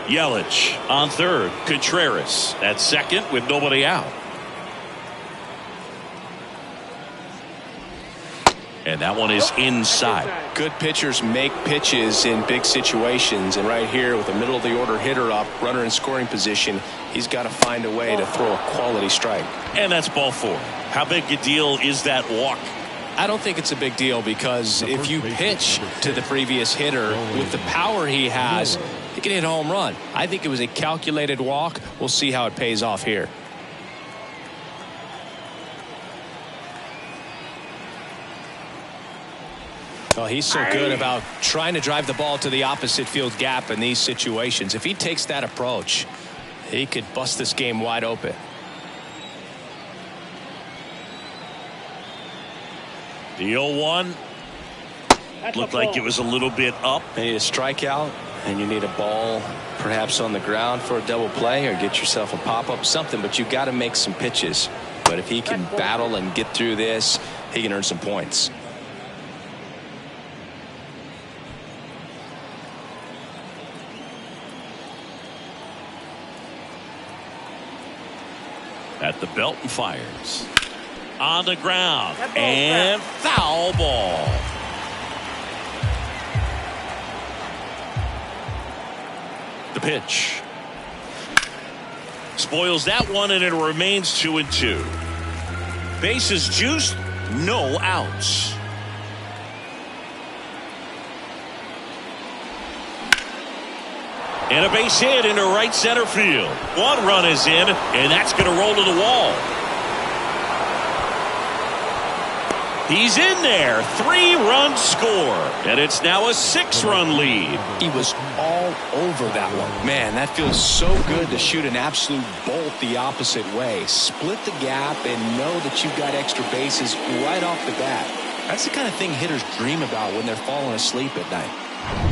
Yelich on third. Contreras at second with nobody out. And that one is inside. Good pitchers make pitches in big situations. And right here with the middle of the order hitter up, runner in scoring position, he's got to find a way to throw a quality strike. And that's ball 4. How big a deal is that walk? I don't think it's a big deal because if you pitch to the previous hitter with the power he has, he can hit a home run. I think it was a calculated walk. We'll see how it pays off here. Well, he's so good about trying to drive the ball to the opposite field gap in these situations. If he takes that approach, he could bust this game wide open. The 0-1 looked like it was a little bit up. You need a strikeout, and you need a ball perhaps on the ground for a double play or get yourself a pop-up, something, but you got to make some pitches. But if he can battle and get through this, he can earn some points. At the belt and fires. On the ground. And foul ball. The pitch. Spoils that one, and it remains 2-2. Bases juiced, no outs. And a base hit into right center field. 1 run is in, and that's going to roll to the wall. He's in there. 3-run score. And it's now a 6-run lead. He was all over that one. Man, that feels so good to shoot an absolute bolt the opposite way. Split the gap and know that you've got extra bases right off the bat. That's the kind of thing hitters dream about when they're falling asleep at night.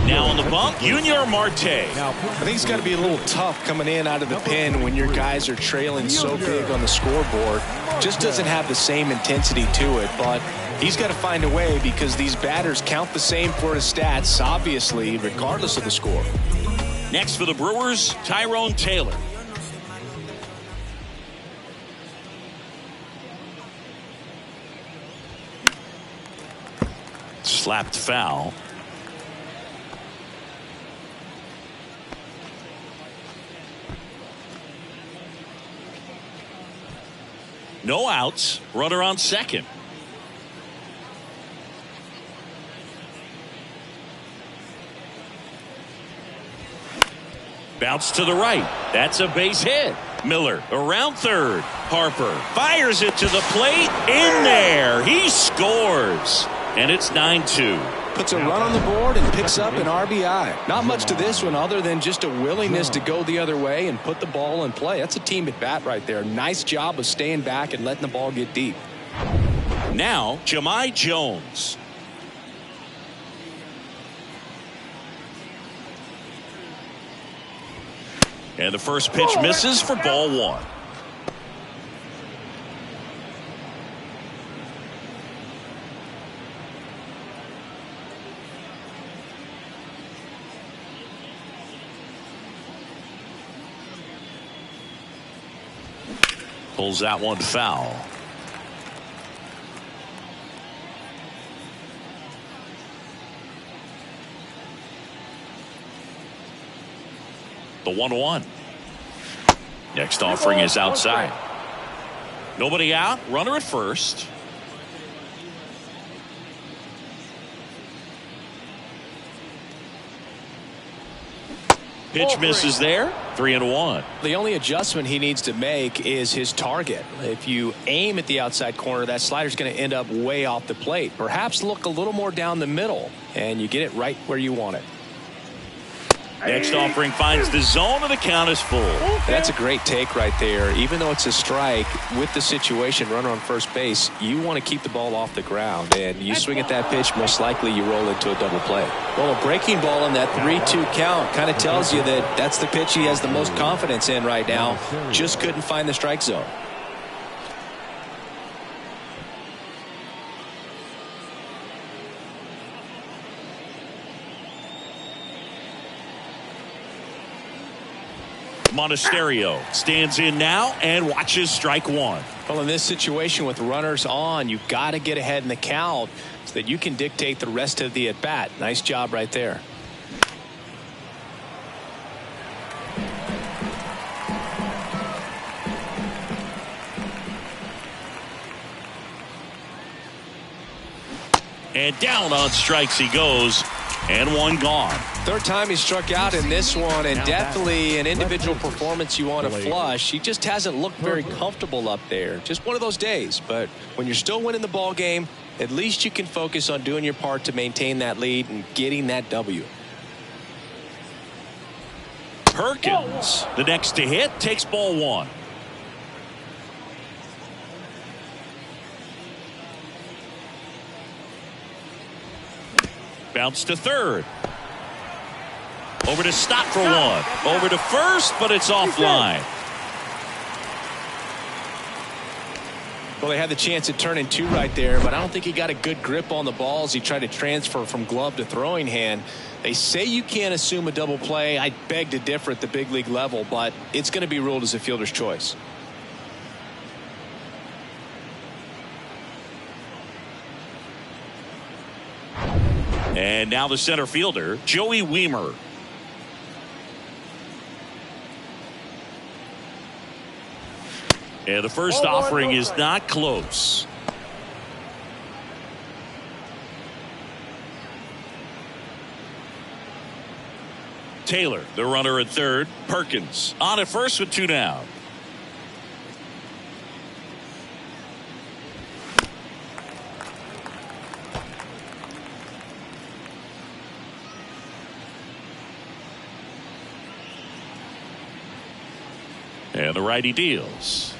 Now on the bump, Junior Marte. I think it's got to be a little tough coming in out of the pen when your guys are trailing so big on the scoreboard. Just doesn't have the same intensity to it, but he's got to find a way because these batters count the same for his stats, obviously, regardless of the score. Next for the Brewers, Tyrone Taylor. Slapped foul. No outs. Runner on second. Bounce to the right. That's a base hit. Miller around third. Harper fires it to the plate. In there. He scores. And it's 9-2. Puts a run on the board and picks up an RBI. Not much to this one other than just a willingness to go the other way and put the ball in play. That's a team at bat right there. Nice job of staying back and letting the ball get deep. Now, Jahmai Jones. And the first pitch misses for ball one. Pulls that one foul. The 1-1. Next offering is outside. Nobody out. Runner at first. Pitch misses there. 3-1. The only adjustment he needs to make is his target. If you aim at the outside corner, that slider's going to end up way off the plate. Perhaps look a little more down the middle, and you get it right where you want it. Next offering finds the zone, and the count is full. That's a great take right there. Even though it's a strike, with the situation, runner on first base, you want to keep the ball off the ground. And you swing at that pitch, most likely you roll into a double play. Well, a breaking ball in that 3-2 count kind of tells you that that's the pitch he has the most confidence in right now. Just couldn't find the strike zone. Monasterio stands in now and watches strike one. Well, in this situation with runners on, you've got to get ahead in the count so that you can dictate the rest of the at-bat. Nice job right there. And down on strikes he goes, and one gone. Third time he struck out in this one, and definitely an individual performance you want to flush. He just hasn't looked very comfortable up there. Just one of those days. But when you're still winning the ball game, at least you can focus on doing your part to maintain that lead and getting that W. Perkins, the next to hit, takes ball one. Bounce to third. Over to stop for one. Over to first, but it's offline. Well, they had the chance at turning two right there, but I don't think he got a good grip on the ball as he tried to transfer from glove to throwing hand. They say you can't assume a double play. I beg to differ at the big league level, but it's going to be ruled as a fielder's choice. And now the center fielder, Joey Wiemer. And the first offering is not close. Taylor, the runner at third. Perkins on at first with two down. And the righty deals.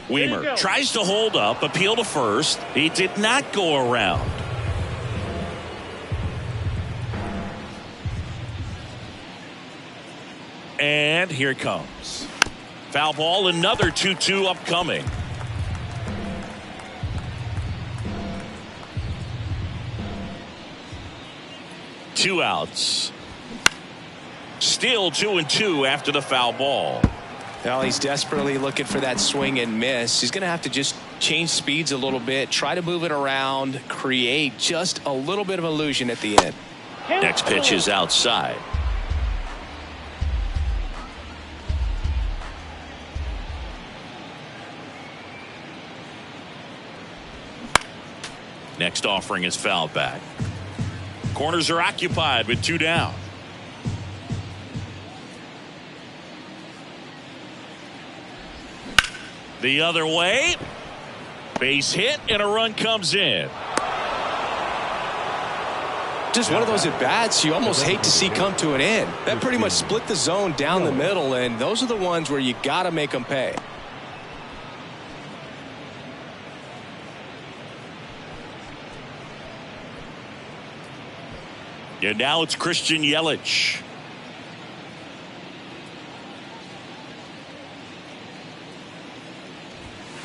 Weimer tries to hold up, appeal to first. He did not go around. And here it comes. Foul ball, another 2-2 upcoming. Two outs. Still 2-2 after the foul ball. Well, he's desperately looking for that swing and miss. He's going to have to just change speeds a little bit, try to move it around, create just a little bit of illusion at the end. Next pitch is outside. Next offering is fouled back. Corners are occupied with 2 down. The other way. Base hit and a run comes in. Just one of those at-bats you almost hate to see come to an end. That pretty much split the zone down the middle, and those are the ones where you got to make them pay. And now it's Christian Yelich.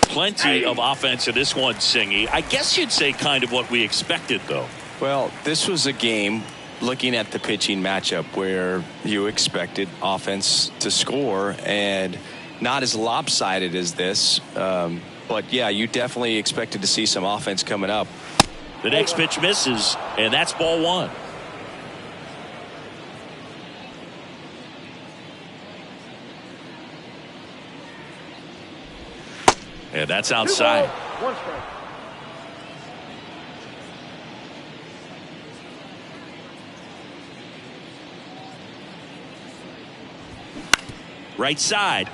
Plenty of offense in this one, Singy. I guess you'd say kind of what we expected, though. Well, this was a game, looking at the pitching matchup, where you expected offense to score, and not as lopsided as this. But, yeah, you definitely expected to see some offense coming up. The next pitch misses, and that's ball 1. And that's outside. 1 strike. Right side.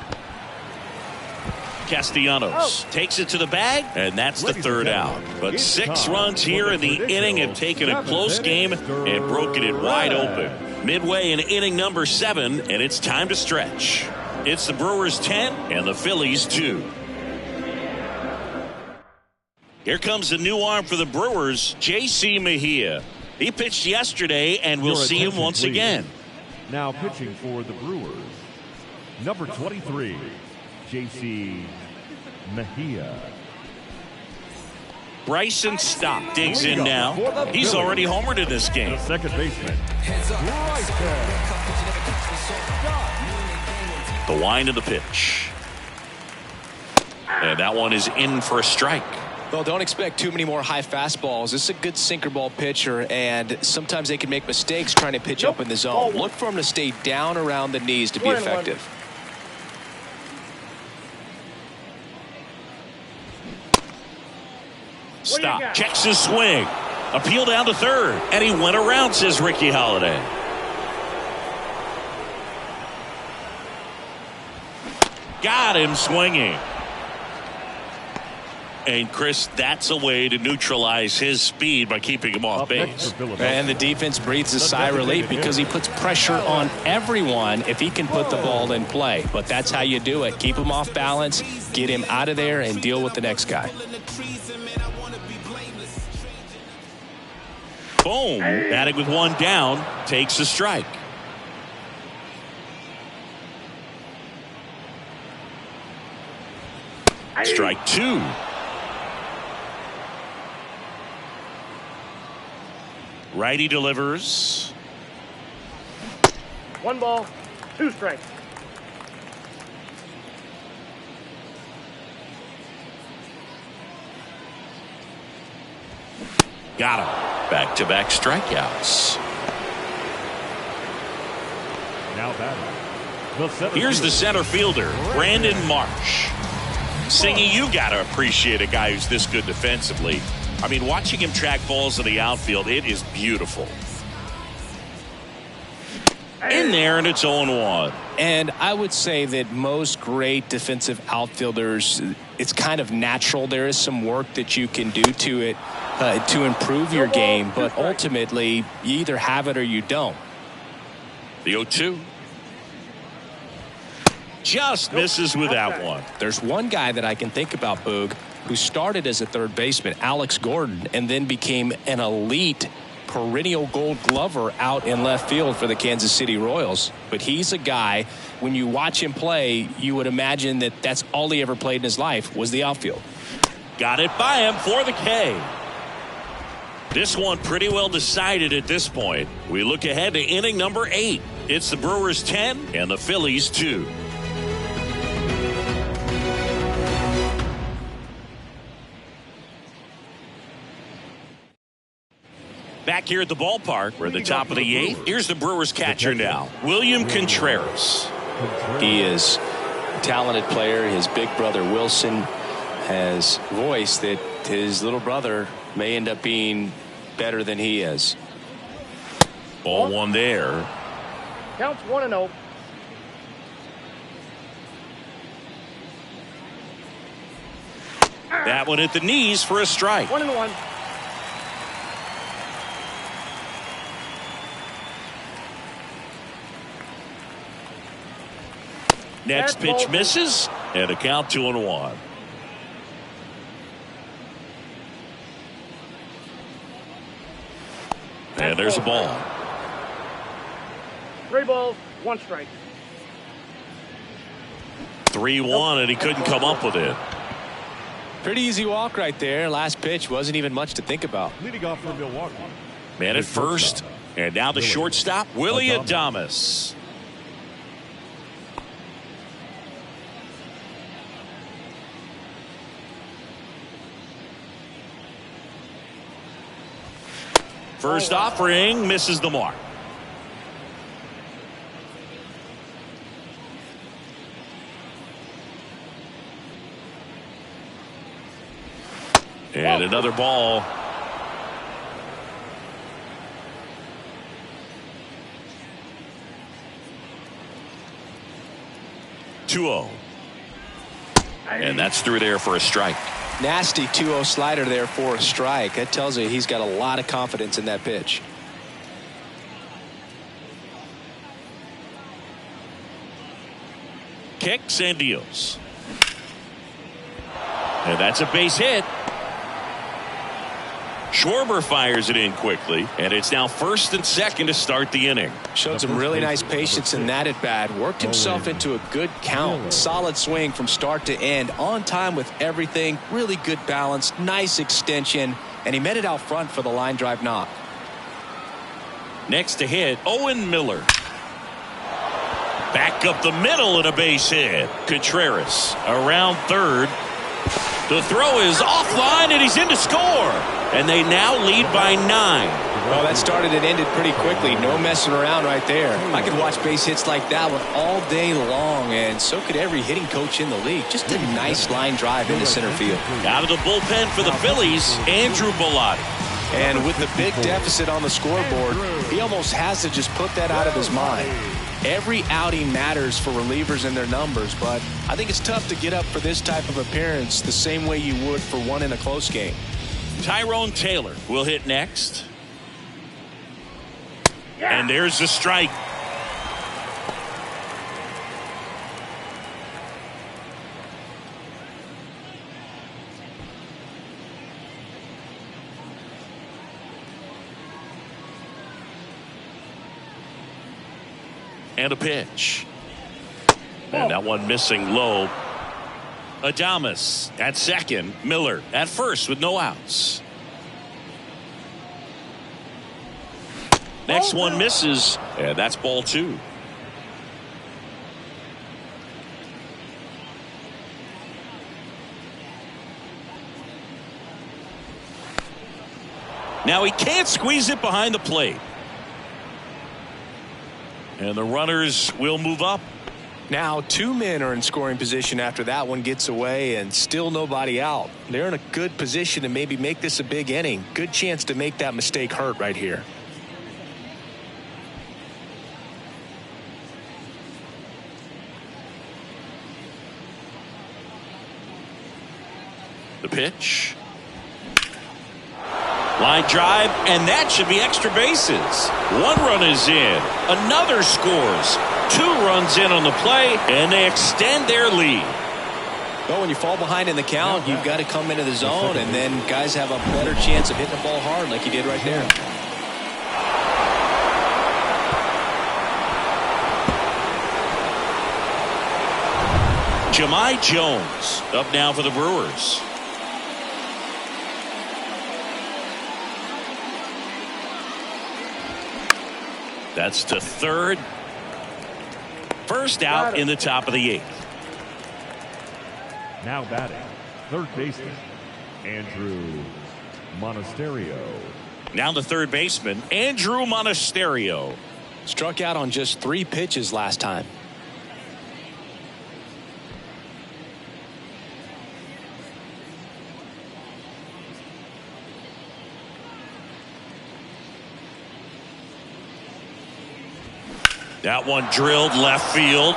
Castellanos takes it to the bag, and that's the 3rd out. But 6 runs here in the inning have taken a close game and broken it wide open. Midway in inning number 7, and it's time to stretch. It's the Brewers 10 and the Phillies 2. Here comes the new arm for the Brewers, J.C. Mejia. He pitched yesterday, and we'll see him once again. Now pitching for the Brewers, number 23, J.C. Mejia. Bryson Stott digs in now. He's already homered in this game. The second baseman, The wind of the pitch. And that one is in for a strike. Well, don't expect too many more high fastballs. This is a good sinker ball pitcher, and sometimes they can make mistakes trying to pitch up in the zone. Look for him to stay down around the knees to be effective. Stop. Checks his swing. Appeal down to 3rd, and he went around, says Ricky Holiday. Got him swinging. And, Chris, that's a way to neutralize his speed by keeping him off base. And the defense breathes a sigh of relief because he puts pressure on everyone if he can put the ball in play. But that's how you do it. Keep him off balance, get him out of there, and deal with the next guy. Boom. Batting with 1 down, takes a strike. Strike 2. Righty delivers. 1 ball, 2 strikes. Got him. Back-to-back strikeouts. now batting. Here's the center fielder, Brandon Marsh. Singy, you got to appreciate a guy who's this good defensively. I mean, watching him track balls in the outfield, it is beautiful. In there, and it's 0-1. And I would say that most great defensive outfielders, it's kind of natural. There is some work that you can do to it to improve your game, but ultimately you either have it or you don't. The 0-2. Just misses with that one. There's one guy that I can think about, Boog, who started as a third baseman, Alex Gordon, and then became an elite perennial Gold Glover out in left field for the Kansas City Royals. But he's a guy, when you watch him play, you would imagine that that's all he ever played in his life was the outfield. Got it by him for the K. This one pretty well decided at this point. We look ahead to inning number 8. It's the Brewers 10 and the Phillies 2. Back here at the ballpark, we're at the top of the 8th. Here's the Brewers catcher now, William Contreras. He is a talented player. His big brother Wilson has voiced that his little brother may end up being better than he is. Ball one there. Counts 1-0. That one at the knees for a strike. 1-1. Next pitch misses, and a count 2-1. And there's a ball. 3 balls, 1 strike. 3-1, and he couldn't come up with it. Pretty easy walk right there. Last pitch wasn't even much to think about. Leading off for Milwaukee. Man at first, and now the shortstop, Willie Adames. First offering misses the mark. And another ball. (2-0). And that's through there for a strike. Nasty 2-0 slider there for a strike. That tells you he's got a lot of confidence in that pitch. Kicks and deals. And that's a base hit. Schwarber fires it in quickly, and it's now first and second to start the inning. Showed some really nice patience in that at bat. Worked himself into a good count. Solid swing from start to end. On time with everything. Really good balance. Nice extension. And he met it out front for the line drive knock. Next to hit, Owen Miller. Back up the middle and a base hit. Contreras around third. The throw is offline, and he's in to score. And they now lead by 9. Well, that started and ended pretty quickly. No messing around right there. I could watch base hits like that one all day long, and so could every hitting coach in the league. Just a nice line drive into center field. Out of the bullpen for the Phillies, Andrew Bellotti. And with the big deficit on the scoreboard, he almost has to just put that out of his mind. Every outing matters for relievers and their numbers, but I think it's tough to get up for this type of appearance the same way you would for one in a close game. Tyrone Taylor will hit next. And there's the strike. And a pitch. And that one missing low. Adames at second. Miller at first with no outs. Next one misses. And that's ball 2. Now he can't squeeze it behind the plate. And the runners will move up. Now 2 men are in scoring position after that one gets away, and still nobody out. They're in a good position to maybe make this a big inning. Good chance to make that mistake hurt right here. The pitch. Line drive, and that should be extra bases. One run is in. Another scores. 2 runs in on the play, and they extend their lead. Well, when you fall behind in the count, you've got to come into the zone, and then guys have a better chance of hitting the ball hard like you did right there. Jahmai Jones up now for the Brewers. That's to third. First out in the top of the 8th. Now batting, third baseman, Andrew Monasterio. Now the third baseman, Andrew Monasterio. Struck out on just 3 pitches last time. That one drilled left field.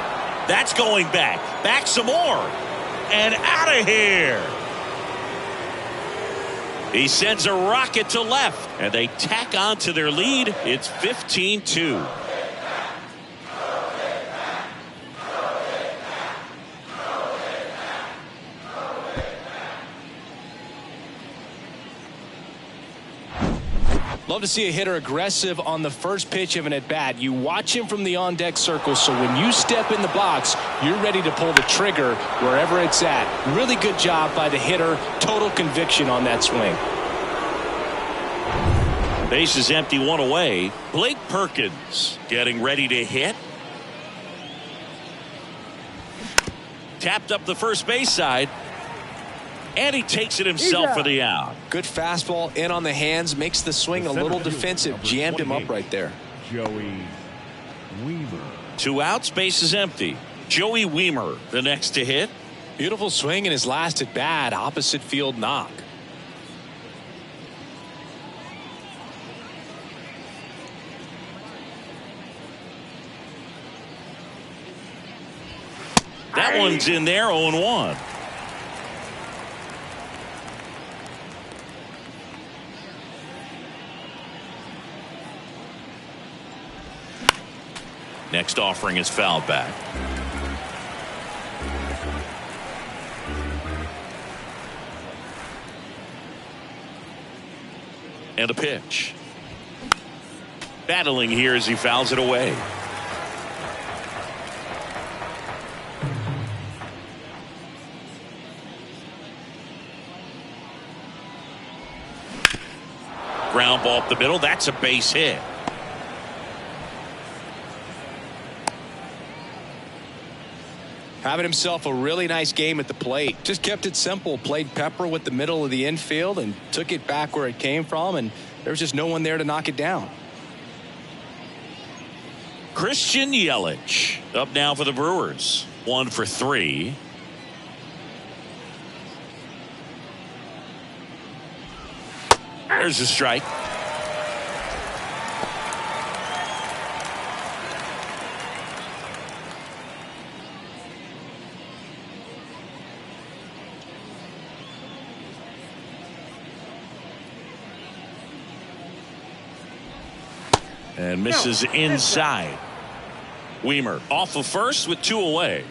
That's going back. Back some more. And out of here. He sends a rocket to left. And they tack on to their lead. It's 15-2. Love to see a hitter aggressive on the first pitch of an at-bat. You watch him from the on-deck circle, so when you step in the box, you're ready to pull the trigger wherever it's at. Really good job by the hitter. Total conviction on that swing. Base is empty, 1 away. Blake Perkins getting ready to hit. Tapped up the first base side. And he takes it himself for the out. Good fastball in on the hands. Makes the swing a little defensive. Jammed him up right there. Joey Wiemer. 2 outs, base is empty. Joey Wiemer, the next to hit. Beautiful swing in his last at bat. Opposite field knock. That one's in there, 0-1. Next offering is fouled back. And a pitch. Battling here as he fouls it away. Ground ball up the middle. That's a base hit. Having himself a really nice game at the plate. Just kept it simple. Played pepper with the middle of the infield and took it back where it came from, and there was just no one there to knock it down. Christian Yelich up now for the Brewers. 1 for 3. There's a strike. And misses inside. Wiemer off of first with 2 away.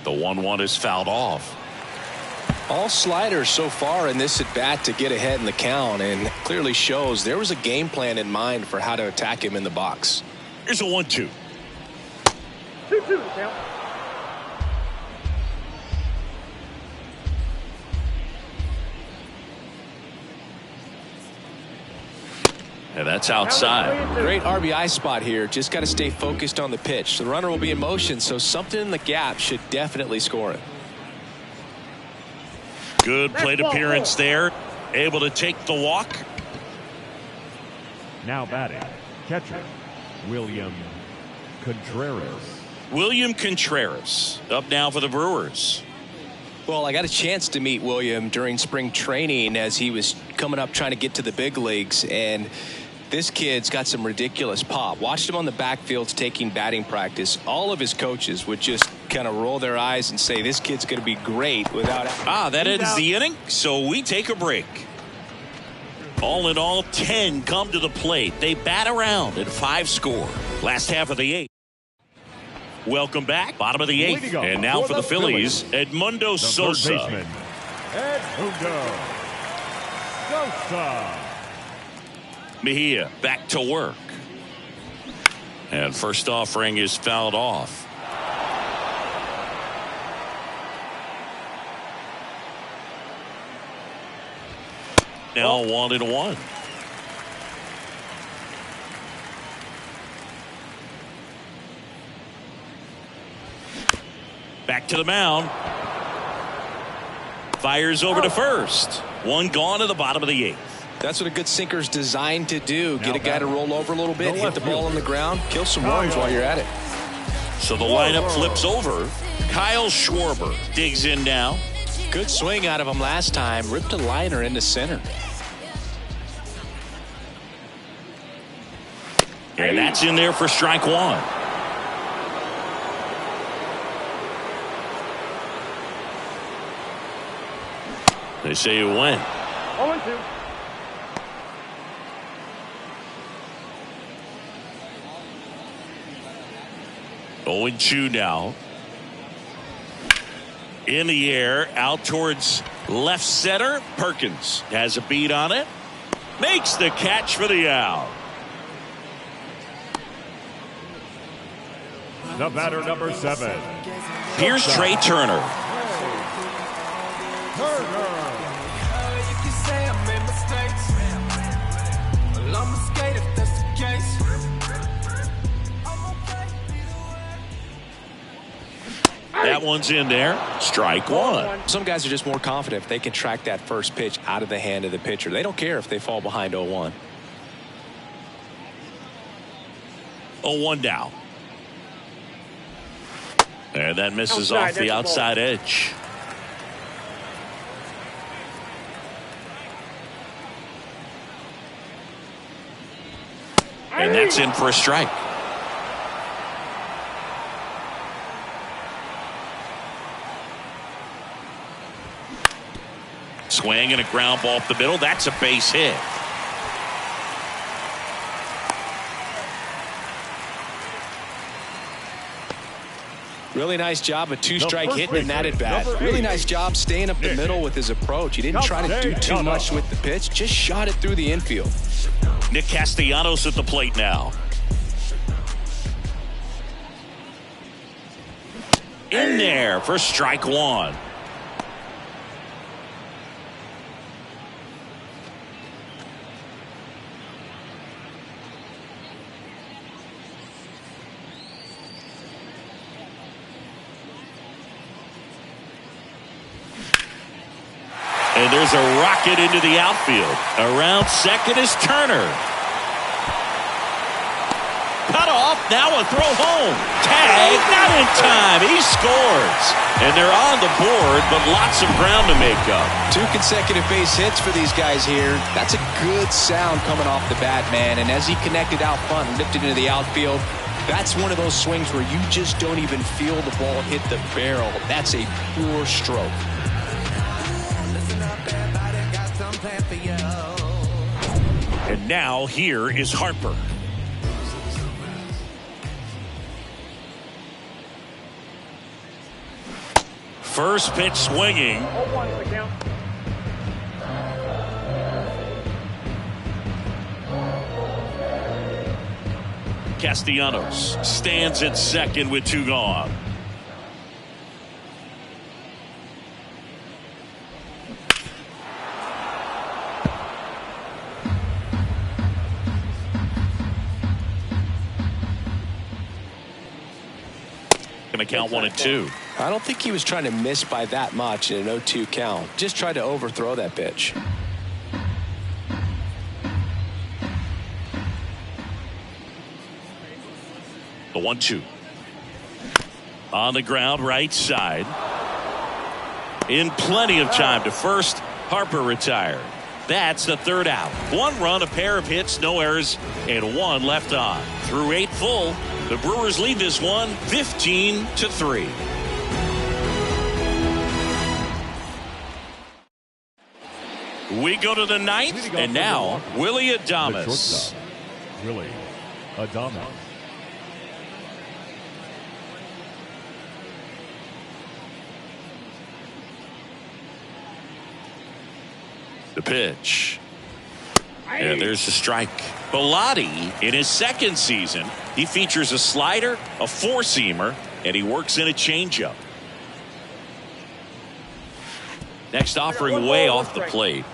The 1-1 is fouled off. All sliders so far in this at bat to get ahead in the count, and clearly shows there was a game plan in mind for how to attack him in the box. Here's a 1-2. 2-2 count. And that's outside. Great RBI spot here. Just got to stay focused on the pitch. The runner will be in motion, so something in the gap should definitely score it. Good plate appearance there. Able to take the walk. Now batting, catcher, William Contreras. William Contreras up now for the Brewers. Well, I got a chance to meet William during spring training as he was coming up trying to get to the big leagues, and This kid's got some ridiculous pop. Watched him on the backfields taking batting practice. All of his coaches would just kind of roll their eyes and say, this kid's going to be great without... That ends the inning, so we take a break. All in all, 10 come to the plate. They bat around and 5 score. Last half of the 8th. Welcome back. Bottom of the 8th. And now for the Phillies, Edmundo Sosa. Edmundo Sosa. Mejia back to work. And first offering is fouled off. Now 1-1. Back to the mound. Fires over to first. One gone to the bottom of the 8th. That's what a good sinker's designed to do. Get a guy to roll over a little bit, hit the ball on the ground, kill some worms while you're at it. So the lineup flips over. Kyle Schwarber digs in now. Good swing out of him last time. Ripped a liner into center. And that's in there for strike 1. They say it went. 0-2. Owen Chu now. In the air, out towards left center. Perkins has a beat on it. Makes the catch for the out. The batter, number 7. Here's Trey Turner. That one's in there. Strike 1. Some guys are just more confident if they can track that first pitch out of the hand of the pitcher. They don't care if they fall behind 0-1. 0-1 now. And that misses off the outside edge. And that's in for a strike. Swing and a ground ball up the middle. That's a base hit. Really nice job, a 2-strike hit and that at bat. Really nice job staying up the middle with his approach. He didn't try to do too much with the pitch, just shot it through the infield. Nick Castellanos at the plate now. In there for strike 1. And there's a rocket into the outfield. Around second is Turner. Cut off. Now a throw home. Tag. Not in time. He scores. And they're on the board, but lots of ground to make up. 2 consecutive base hits for these guys here. That's a good sound coming off the bat, man. And as he connected out front and lifted into the outfield, that's one of those swings where you just don't even feel the ball hit the barrel. That's a pure stroke. And now here is Harper. First pitch swinging. 0-1 is the count. Castellanos stands at second with 2 gone. Going to count 1 and 2. I don't think he was trying to miss by that much in an 0-2 count. Just tried to overthrow that pitch. The 1-2. On the ground, right side. In plenty of time to first. Harper retired. That's the third out. 1 run, a pair of hits, no errors, and 1 left on. Through 8 full, the Brewers lead this one 15-3. We go to the 9th, and now Willy Adames. Willy Adames. The pitch. And there's the strike. Bilotti, in his second season, he features a slider, a four-seamer, and he works in a changeup. Next offering way off the plate.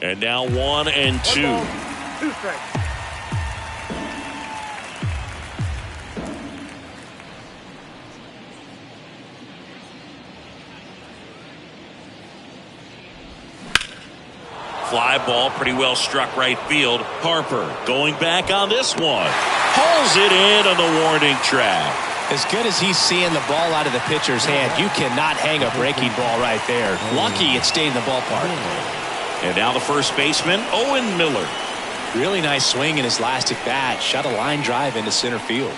And now 1 and 2. 2 strikes. Fly ball pretty well struck right field. Harper going back on this one. Hauls it in on the warning track. As good as he's seeing the ball out of the pitcher's hand, you cannot hang a breaking ball right there. Lucky it stayed in the ballpark. And now the first baseman, Owen Miller. Really nice swing in his last at bat. Shot a line drive into center field.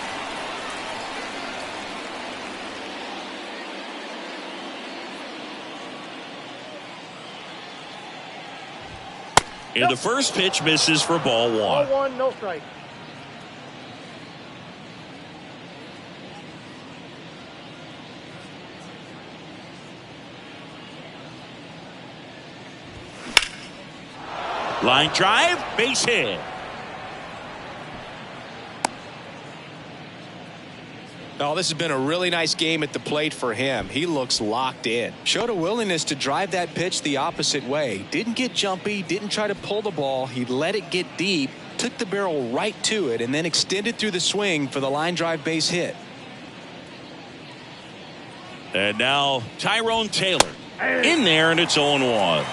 And the first pitch misses for ball 1. Ball 1, no strike. Line drive, base hit. Oh, this has been a really nice game at the plate for him. He looks locked in. Showed a willingness to drive that pitch the opposite way. Didn't get jumpy, didn't try to pull the ball. He let it get deep, took the barrel right to it, and then extended through the swing for the line drive base hit. And now Tyrone Taylor in there, and it's 0-1.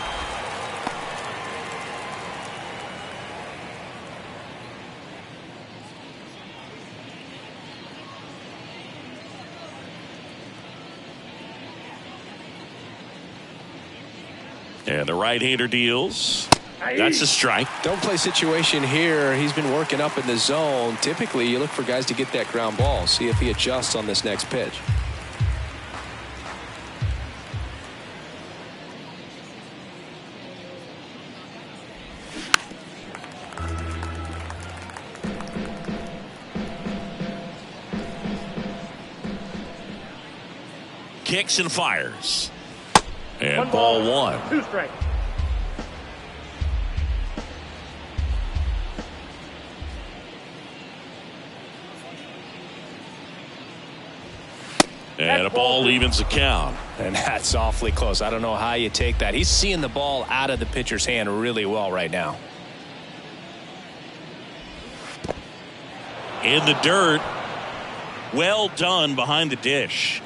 And the right-hander deals. That's a strike. Don't play situation here. He's been working up in the zone. Typically, you look for guys to get that ground ball. See if he adjusts on this next pitch. Kicks and fires. And ball 1. 2 strikes. And a ball evens the count. And that's awfully close. I don't know how you take that. He's seeing the ball out of the pitcher's hand really well right now. In the dirt. Well done behind the dish.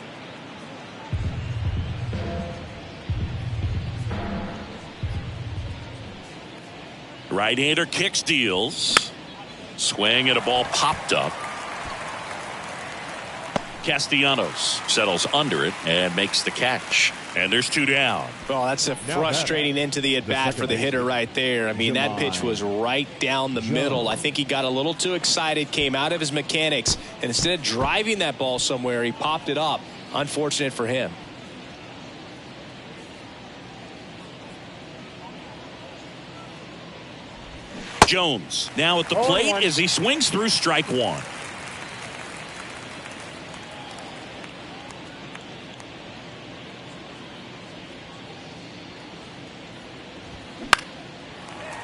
Right-hander kicks, deals. Swing, and a ball popped up. Castellanos settles under it and makes the catch. And there's 2 down. Well, that's a frustrating end to the at-bat for the hitter right there. I mean, that pitch was right down the middle. I think he got a little too excited, came out of his mechanics, and instead of driving that ball somewhere, he popped it up. Unfortunate for him. Jones now at the plate as he swings through strike 1.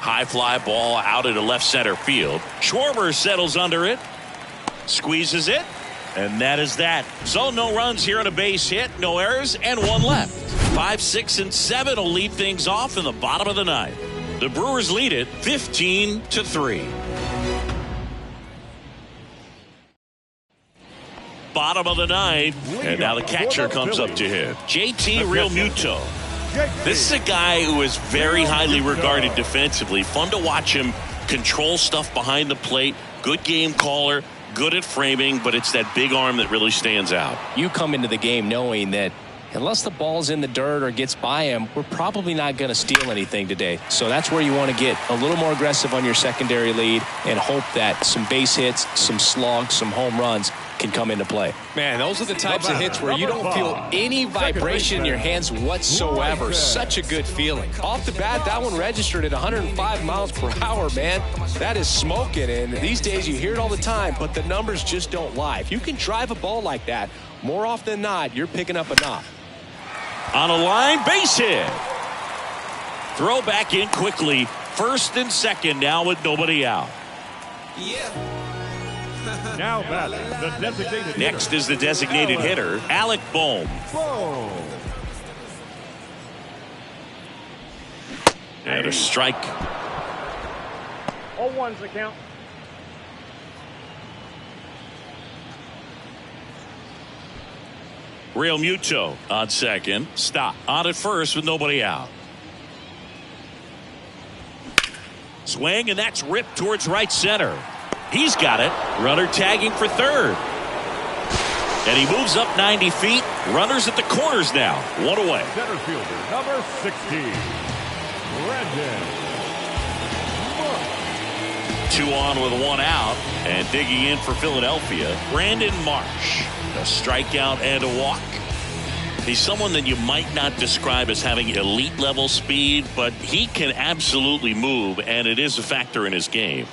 High fly ball out into left center field. Schwarber settles under it, squeezes it, and that is that. So no runs here on a base hit, no errors, and 1 left. 5, 6, and 7 will lead things off in the bottom of the 9th. The Brewers lead it 15-3. Bottom of the 9th, and now the catcher comes up to hit. JT Realmuto. This is a guy who is very highly regarded defensively. Fun to watch him control stuff behind the plate. Good game caller. good at framing, but it's that big arm that really stands out. You come into the game knowing that unless the ball's in the dirt or gets by him, we're probably not going to steal anything today. So that's where you want to get a little more aggressive on your secondary lead and hope that some base hits, some slugs, some home runs can come into play. Man, those are the types of hits where you don't feel any vibration in your hands whatsoever. Such a good feeling. Off the bat, that one registered at 105 miles per hour, man. That is smoking, and these days you hear it all the time, but the numbers just don't lie. If you can drive a ball like that, more often than not, you're picking up a knock. On a line, base hit. Throw back in quickly. First and second now with nobody out. Now batting, the designated Next hitter. is the designated hitter, Alec Bohm. And a strike. 0-1's the count. Real Muto on second. Stop. On at first with nobody out. Swing, and that's ripped towards right center. He's got it. Runner tagging for third. And he moves up 90 feet. Runners at the corners now. One away. Center fielder, number 16, Brandon Marsh. 2 on with 1 out. And digging in for Philadelphia, Brandon Marsh. A strikeout and a walk. He's someone that you might not describe as having elite level speed, but he can absolutely move, and it is a factor in his game.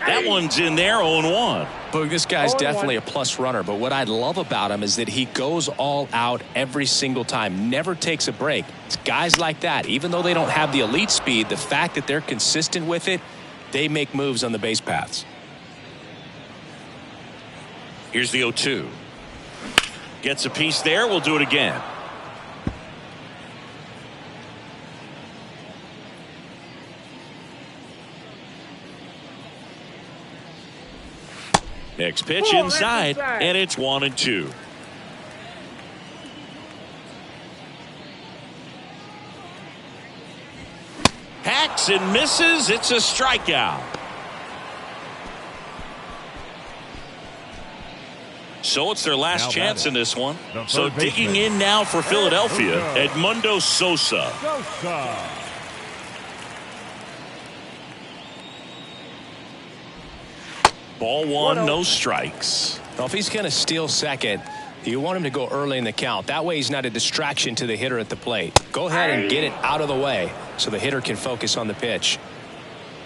That one's in there, 0-1. Boog, this guy's definitely a plus runner, but what I love about him is that he goes all out every single time, never takes a break. It's guys like that, even though they don't have the elite speed, the fact that they're consistent with it, they make moves on the base paths. Here's the 0-2. Gets a piece there. We'll do it again. Next pitch inside, and it's 1-2. Hacks and misses. It's a strikeout. So it's their last chance in this one. So digging in now for Philadelphia, Edmundo Sosa. Ball 1, no strikes. Well, if he's going to steal second, you want him to go early in the count. That way he's not a distraction to the hitter at the plate. Go ahead and get it out of the way so the hitter can focus on the pitch.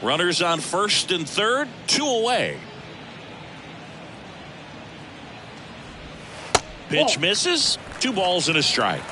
Runners on first and third, 2 away. Pitch misses. 2 balls and a strike.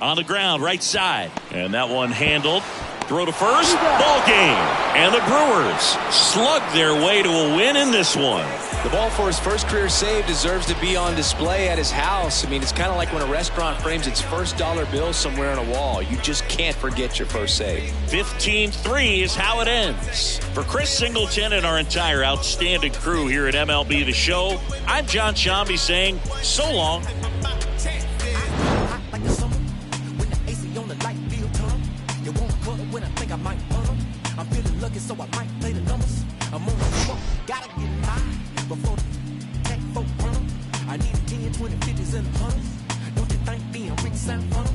On the ground, right side. And that one handled. Throw to first. Ball game. And the Brewers slug their way to a win in this one. The ball for his first career save deserves to be on display at his house. I mean, it's kind of like when a restaurant frames its first dollar bill somewhere on a wall. You just can't forget your first save. 15-3 is how it ends. For Chris Singleton and our entire outstanding crew here at MLB The Show, I'm John Shambi saying so long. I'm feeling lucky, so I might play the numbers. I'm on the smoke, gotta get high before the tech folk run. I need 10, 20, 50s, and 100s. Don't you think being rich sound fun?